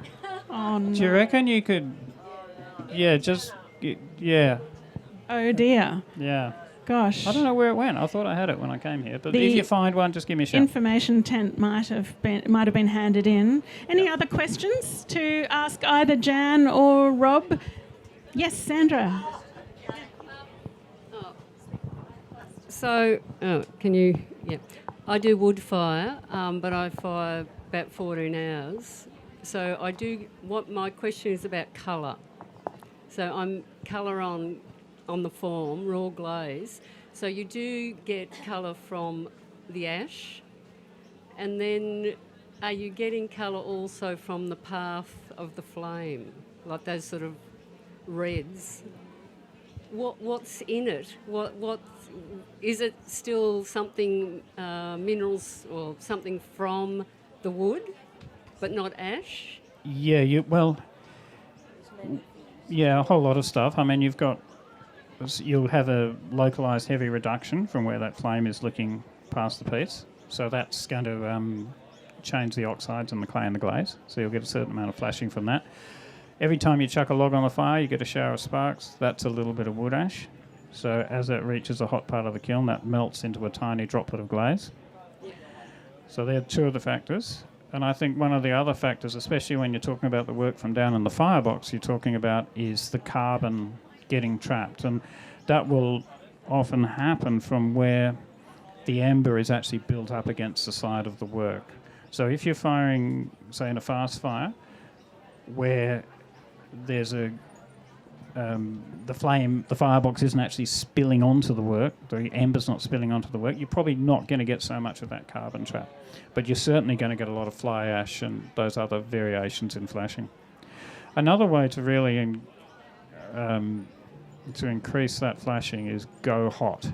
do you reckon you could... Yeah. Oh, dear. Yeah. Gosh. I don't know where it went. I thought I had it when I came here. But if you find one, just give me a shout. Information tent might have been handed in. Any other questions to ask either Jan or Rob? Yes, Sandra. Can you... Yeah. I do wood fire, but I fire about 14 hours. So my question is about colour. So I'm colour on the form, raw glaze. So you do get colour from the ash, and then are you getting colour also from the path of the flame, like those sort of reds? What's in it? is it still something, minerals or something from the wood, but not ash? Yeah, a whole lot of stuff. I mean, you'll have a localised heavy reduction from where that flame is looking past the piece. So that's going to change the oxides in the clay and the glaze. So you'll get a certain amount of flashing from that. Every time you chuck a log on the fire, you get a shower of sparks. That's a little bit of wood ash. So as it reaches the hot part of the kiln, that melts into a tiny droplet of glaze. So they're two of the factors. And I think one of the other factors, especially when you're talking about the work from down in the firebox, you're talking about is the carbon getting trapped. And that will often happen from where the ember is actually built up against the side of the work. So if you're firing, say, in a fast fire, where there's the firebox isn't actually spilling onto the work, the ember's not spilling onto the work, you're probably not going to get so much of that carbon trap. But you're certainly going to get a lot of fly ash and those other variations in flashing. Another way to really to increase that flashing is go hot.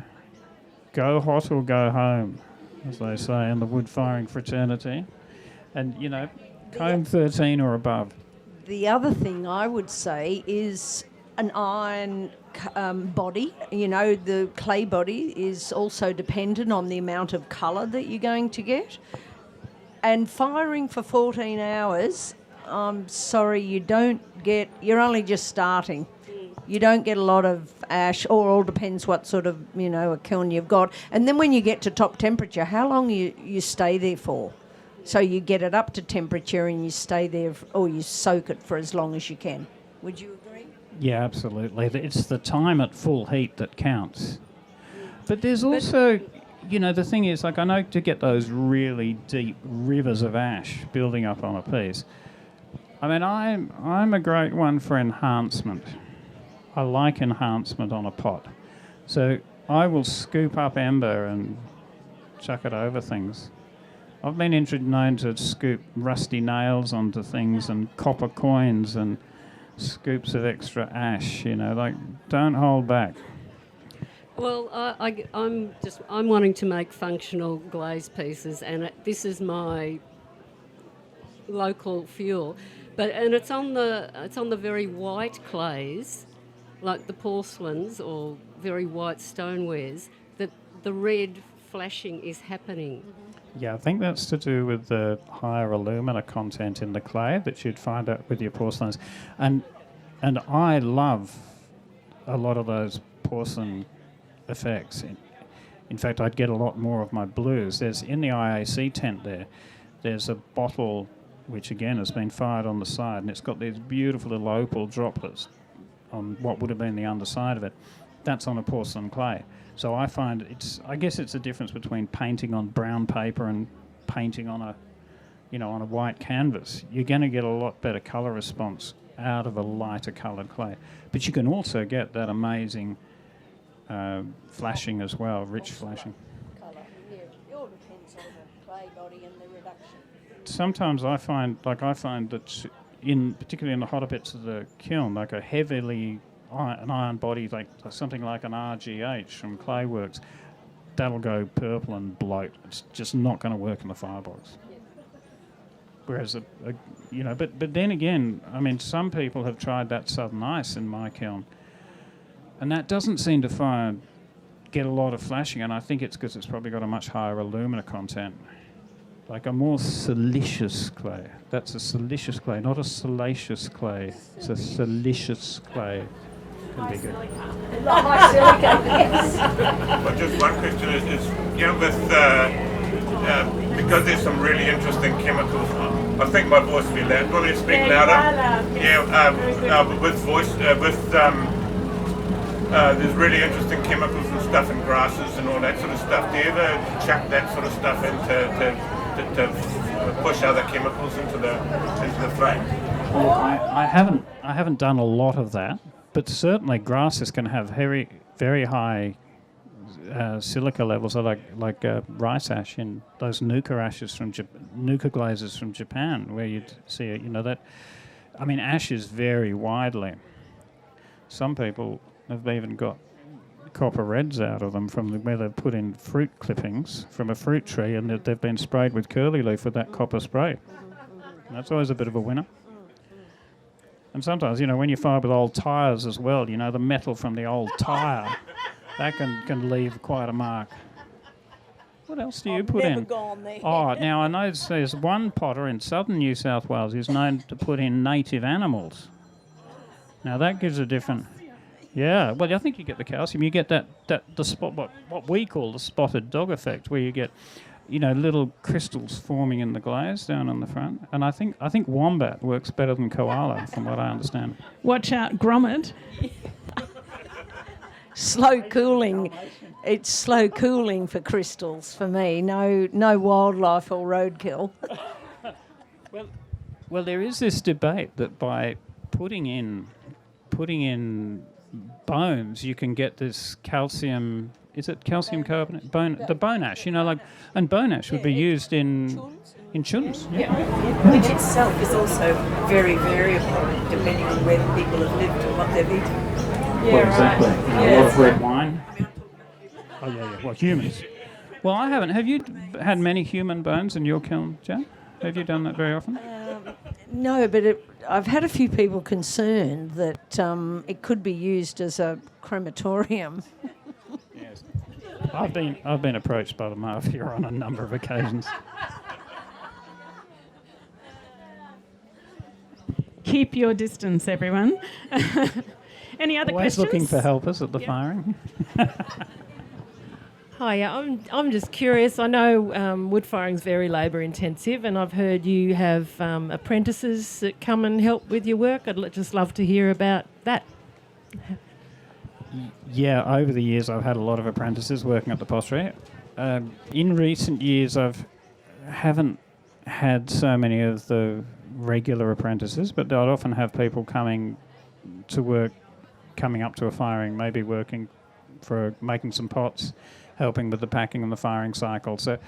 Go hot or go home, as they say in the wood firing fraternity. And, comb 13 or above. The other thing I would say is an iron body. The clay body is also dependent on the amount of colour that you're going to get. And firing for 14 hours, I'm sorry, you're only just starting. You don't get a lot of ash, or all depends what sort of, a kiln you've got. And then when you get to top temperature, how long you stay there for? So you get it up to temperature and you stay there, or you soak it for as long as you can. Would you agree? Yeah, absolutely. It's the time at full heat that counts. But there's also, the thing is, I know to get those really deep rivers of ash building up on a piece, I mean, I'm a great one for enhancement. I like enhancement on a pot. So I will scoop up ember and chuck it over things. I've been known to scoop rusty nails onto things and copper coins and scoops of extra ash, don't hold back. Well, I'm wanting to make functional glaze pieces, and this is my local fuel, and it's on the very white clays, like the porcelains or very white stonewares, that the red flashing is happening. Yeah, I think that's to do with the higher alumina content in the clay that you'd find out with your porcelains. And I love a lot of those porcelain effects. In fact, I'd get a lot more of my blues. There's in the IAC tent there's a bottle which again has been fired on the side, and it's got these beautiful little opal droplets on what would have been the underside of it. That's on a porcelain clay. So I find I guess it's a difference between painting on brown paper and painting on a white canvas. You're going to get a lot better colour response out of a lighter coloured clay. But you can also get that amazing flashing as well, rich flashing. Colour, yeah. It all depends on the clay body and the reduction. Sometimes I find that particularly in the hotter bits of the kiln, like an iron body, like something like an RGH from Clayworks, that'll go purple and bloat. It's just not going to work in the firebox. Whereas, but then again, I mean, some people have tried that Southern Ice in my kiln, and that doesn't seem to get a lot of flashing, and I think it's because it's probably got a much higher alumina content. Like a more silicious clay. That's a silicious clay, not a salacious clay. It's a silicious clay. Can be good. High silica, yes. But just one question is because there's some really interesting chemicals. I think my voice will be loud. Will you speak louder? With voice, there's really interesting chemicals and stuff in grasses and all that sort of stuff. Do you ever chuck that sort of stuff in to push other chemicals into the flame? Well, I haven't done a lot of that, but certainly grasses can have very, very high silica levels, like rice ash in those nuka ashes from nuka glazes from Japan, where you'd see it. That. I mean, ash is very widely. Some people have even got copper reds out of them from where they've put in fruit clippings from a fruit tree, and they've been sprayed with curly leaf with that copper spray. And that's always a bit of a winner. And sometimes, when you fire with old tyres as well, the metal from the old tyre, that can leave quite a mark. What else do you put in? Gone there. Oh, now I know there's one potter in southern New South Wales who's known to put in native animals. Now that gives a different... Yeah, well, I think you get the calcium. You get the spot, what we call the spotted dog effect, where you get, little crystals forming in the glaze down on the front. And I think wombat works better than koala, from what I understand. Watch out, grommet. Slow cooling. It's slow cooling for crystals for me. No wildlife or roadkill. Well, there is this debate that by putting in bones, you can get this calcium. Is it calcium carbonate? The bone ash. And bone ash would be used in chuns. Yeah, which itself is also very variable depending on where the people have lived and what they've eaten. Yeah, exactly. Right. A lot of red wine. Oh yeah. Well, humans. Well, I haven't. Have you had many human bones in your kiln, Jan? Have you done that very often? No, but I've had a few people concerned that it could be used as a crematorium. Yes. I've been approached by the mafia on a number of occasions. Keep your distance, everyone. Any other Always questions? looking for helpers at the firing. Hi, I'm just curious. I know wood firing is very labour intensive, and I've heard you have apprentices that come and help with your work. I'd just love to hear about that. Yeah, over the years I've had a lot of apprentices working at the pottery. In recent years haven't had so many of the regular apprentices, but I'd often have people coming up to a firing, maybe working for making some pots, helping with the packing and the firing cycle. So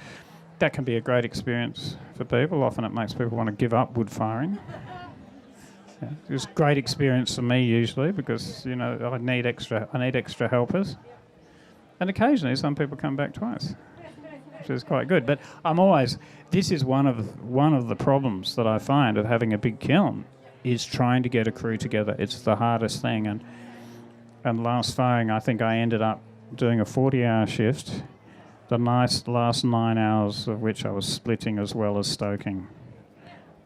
that can be a great experience for people. Often it makes people want to give up wood firing. Yeah, it's a great experience for me usually because I need extra helpers, and occasionally some people come back twice, which is quite good. But this is one of the problems that I find of having a big kiln is trying to get a crew together. It's the hardest thing, and last firing I think I ended up doing a 40-hour shift, the last 9 hours of which I was splitting as well as stoking.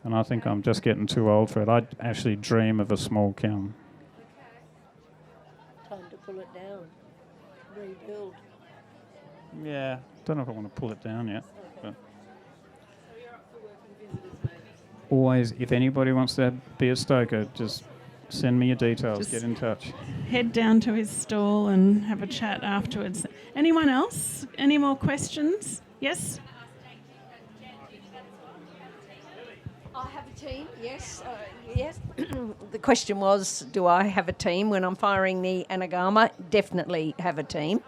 And I think I'm just getting too old for it. I actually dream of a small kiln. Time to pull it down. Rebuild. Yeah, don't know if I want to pull it down yet. But always, if anybody wants to be a stoker, just send me your details. Just get in touch. Head down to his stall and have a chat afterwards. Anyone else? Any more questions? Yes? I have a team, yes. Yes. The question was, do I have a team? When I'm firing the Anagama, definitely have a team.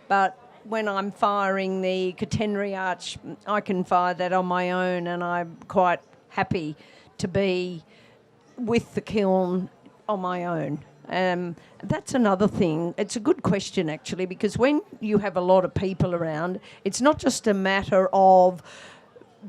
But when I'm firing the Catenary Arch, I can fire that on my own, and I'm quite happy to be with the kiln on my own. That's another thing. It's a good question, actually, because when you have a lot of people around, it's not just a matter of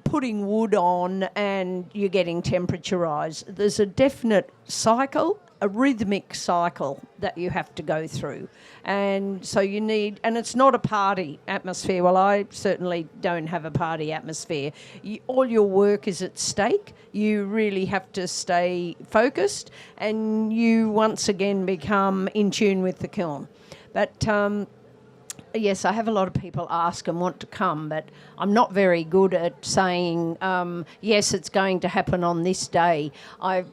putting wood on and you're getting temperature rise. There's a definite cycle, a rhythmic cycle that you have to go through. And so you need, and it's not a party atmosphere. Well, I certainly don't have a party atmosphere. All your work is at stake. You really have to stay focused, and you once again become in tune with the kiln. But yes, I have a lot of people ask and want to come, but I'm not very good at saying, yes, it's going to happen on this day. I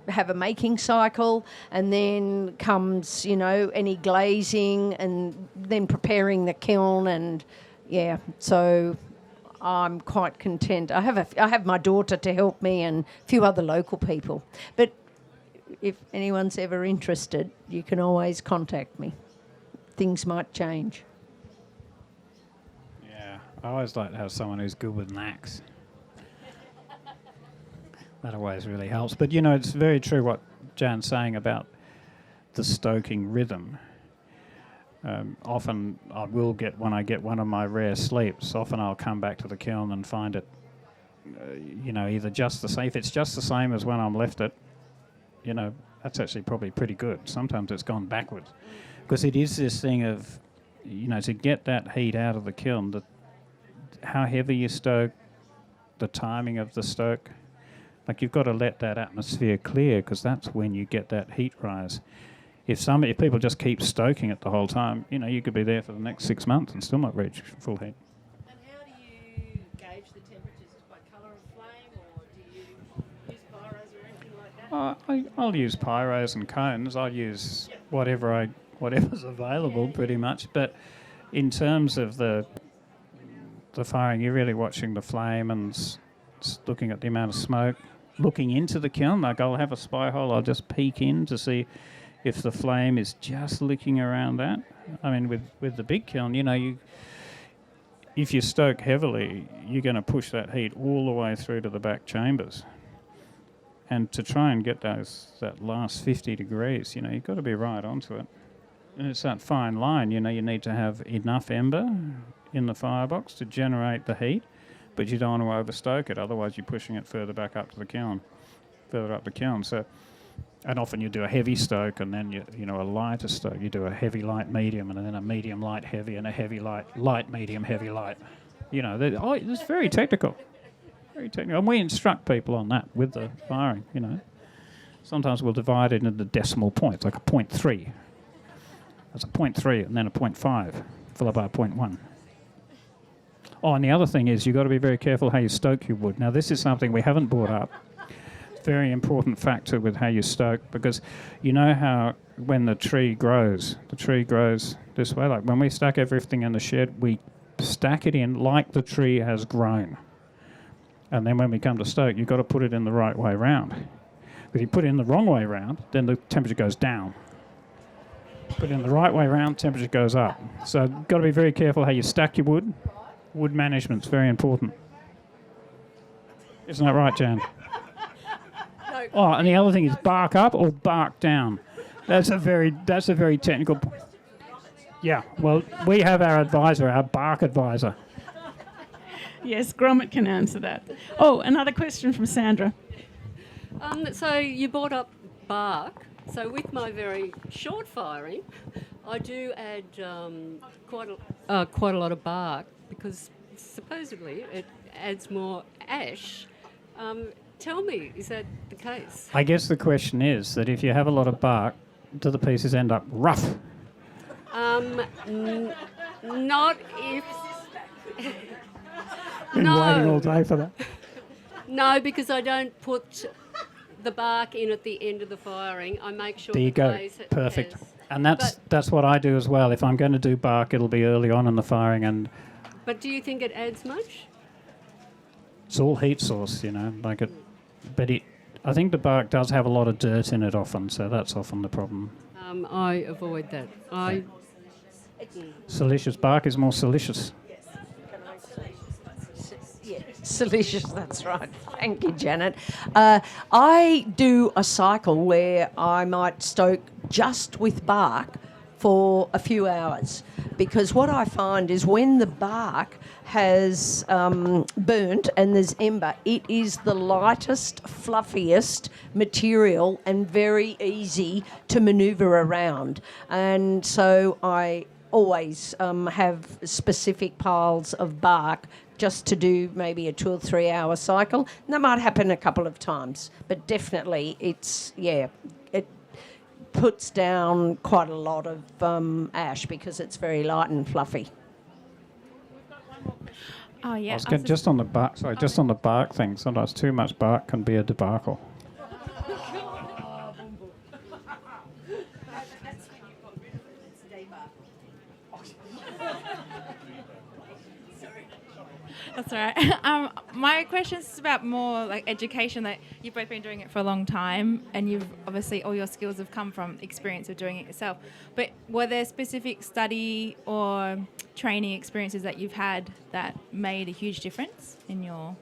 have a making cycle, and then comes, any glazing, and then preparing the kiln, and yeah, so I'm quite content. I have my daughter to help me and a few other local people. But if anyone's ever interested, you can always contact me. Things might change. I always like to have someone who's good with an axe. That always really helps. But, it's very true what Jan's saying about the stoking rhythm. Often I will get, when I get one of my rare sleeps, often I'll come back to the kiln and find it, either just the same. If it's just the same as when I'm left it, that's actually probably pretty good. Sometimes it's gone backwards. Because it is this thing of, to get that heat out of the kiln, how heavy you stoke, the timing of the stoke. Like, you've got to let that atmosphere clear, because that's when you get that heat rise. If people just keep stoking it the whole time, you could be there for the next 6 months and still not reach full heat. And how do you gauge the temperatures? By colour of flame, or do you use pyros or anything like that? I'll use pyros and cones. I'll use whatever's available, pretty much. But in terms of the firing, you're really watching the flame and looking at the amount of smoke, looking into the kiln. Like, I'll have a spy hole. I'll just peek in to see if the flame is just licking around that. I mean, with the big kiln, if you stoke heavily, you're going to push that heat all the way through to the back chambers. And to try and get that last 50 degrees, you've got to be right onto it. And it's that fine line, you need to have enough ember in the firebox to generate the heat, but you don't want to overstoke it, otherwise you're pushing it further back up to the kiln, further up the kiln. So, and often you do a heavy stoke and then a lighter stoke. You do a heavy, light, medium, and then a medium, light, heavy, and a heavy, light, medium, heavy, light. It's very technical. Very technical. And we instruct people on that with the firing, Sometimes we'll divide it into decimal points, like a 0.3. That's a 0.3 and then a 0.5, followed by a 0.1. Oh, and the other thing is you've got to be very careful how you stoke your wood. Now, this is something we haven't brought up. Very important factor with how you stoke, because how when the tree grows this way. Like, when we stack everything in the shed, we stack it in like the tree has grown. And then when we come to stoke, you've got to put it in the right way round. If you put it in the wrong way round, then the temperature goes down. Put it in the right way round, temperature goes up. So you've got to be very careful how you stack your wood. Wood management's very important. Isn't that right, Jan? Oh, and the other thing is bark up or bark down. That's a very technical point. Yeah, well, we have our advisor, our bark advisor. Yes, Gromit can answer that. Oh, another question from Sandra. So you brought up bark. So with my very short firing, I do add quite a lot of bark, because supposedly it adds more ash. Tell me, is that the case? I guess the question is that if you have a lot of bark, do the pieces end up rough? Not if... Been waiting all day for that. No, because I don't put the bark in at the end of the firing. I make sure there you go. Perfect. And that's what I do as well. If I'm going to do bark, it'll be early on in the firing. But do you think it adds much? It's all heat source, I think the bark does have a lot of dirt in it often, so that's often the problem. I avoid that. Silicious bark is more silicious. Silicious, that's right. Thank you, Janet. I do a cycle where I might stoke just with bark for a few hours, because what I find is when the bark has burnt and there's ember, it is the lightest, fluffiest material and very easy to manoeuvre around. And so I always have specific piles of bark just to do maybe a 2 or 3 hour cycle. And that might happen a couple of times, but definitely it puts down quite a lot of ash because it's very light and fluffy. Oh yeah. Just on the bark. Sorry, just on the bark thing. Sometimes too much bark can be a debacle. That's all right. My question is about more like education, that you've both been doing it for a long time, and you've obviously all your skills have come from experience of doing it yourself. But were there specific study or training experiences that you've had that made a huge difference in your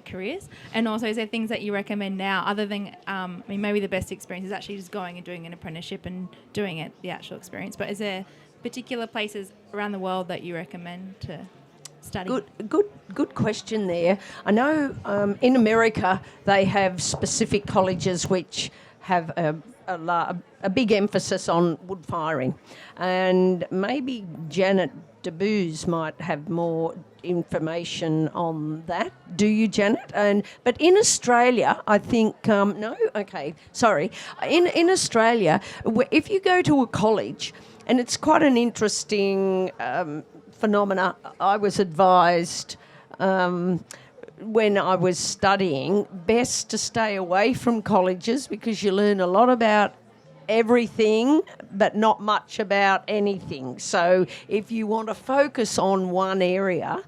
careers? And also, is there things that you recommend now other than, maybe the best experience is actually just going and doing an apprenticeship and doing it, the actual experience, but is there particular places around the world that you recommend to study? Good question there. I know in America they have specific colleges which have a big emphasis on wood firing, and maybe Janet DeBuse might have more information on that. Do you, Janet? But in Australia, I think no. Okay, sorry. In Australia, if you go to a college, and it's quite an interesting phenomena. I was advised when I was studying best to stay away from colleges because you learn a lot about everything but not much about anything. So if you want to focus on one area,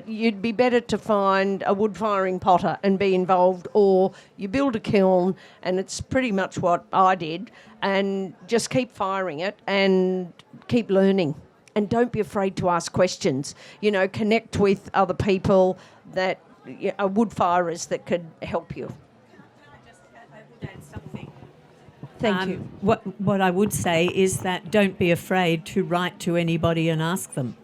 you'd be better to find a wood firing potter and be involved, or you build a kiln, and it's pretty much what I did, and just keep firing it and keep learning. And don't be afraid to ask questions. Connect with other people that are wood firers that could help you. Thank you. What I would say is that don't be afraid to write to anybody and ask them,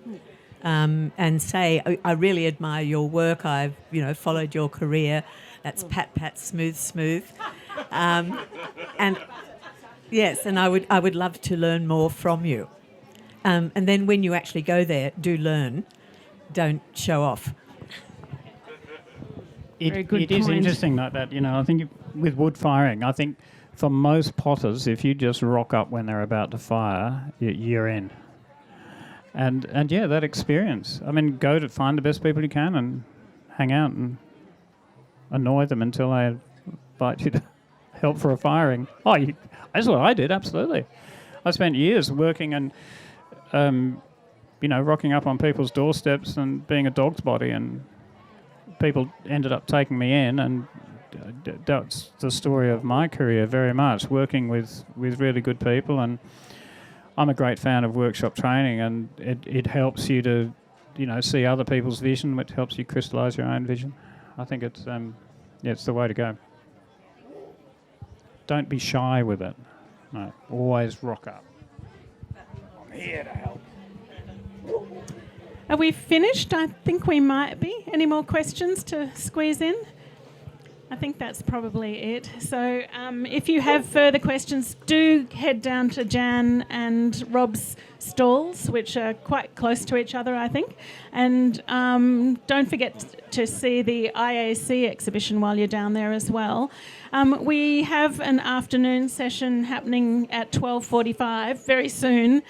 and say, I really admire your work. I've followed your career. That's pat smooth. And yes, and I would love to learn more from you. And then when you actually go there, do learn. Don't show off. It is interesting like that. I think with wood firing, I think for most potters, if you just rock up when they're about to fire, you're in. And yeah, that experience. I mean, go to find the best people you can and hang out and annoy them until they invite you to help for a firing. That's what I did, absolutely. I spent years working and rocking up on people's doorsteps and being a dog's body, and people ended up taking me in, and that's the story of my career very much, working with really good people. And I'm a great fan of workshop training, and it helps you to, see other people's vision, which helps you crystallise your own vision. I think it's the way to go. Don't be shy with it. No, always rock up. I'm here to help. Are we finished? I think we might be. Any more questions to squeeze in? I think that's probably it. So if you have further questions, do head down to Jan and Rob's stalls, which are quite close to each other, I think. And don't forget to see the IAC exhibition while you're down there as well. We have an afternoon session happening at 12:45 very soon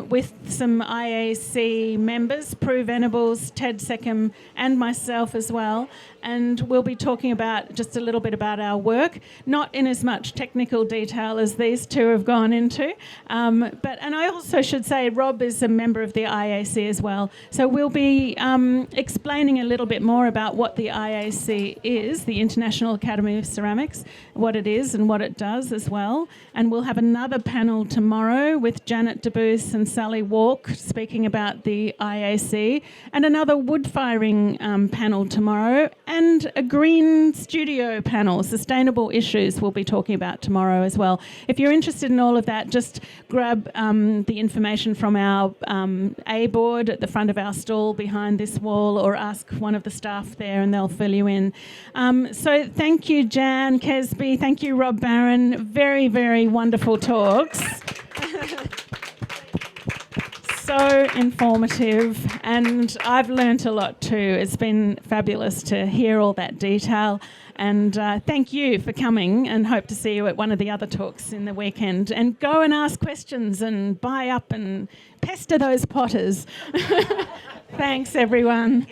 with some IAC members, Prue Venables, Ted Seckham and myself as well. And we'll be talking about just a little bit about our work, not in as much technical detail as these two have gone into. And I also should say Rob is a member of the IAC as well. So we'll be explaining a little bit more about what the IAC is, the International Academy of Ceramics, what it is and what it does as well. And we'll have another panel tomorrow with Janet DeBuse and Sally Walk speaking about the IAC, and another wood firing panel tomorrow, and a green studio panel, sustainable issues, we'll be talking about tomorrow as well. If you're interested in all of that, just grab the information from our A board at the front of our stall behind this wall, or ask one of the staff there and they'll fill you in. So thank you, Jan Kesby. Thank you, Rob Barron. Very, very wonderful talks. So informative, and I've learnt a lot too. It's been fabulous to hear all that detail, and thank you for coming, and hope to see you at one of the other talks in the weekend. And go and ask questions and buy up and pester those potters. Thanks, everyone.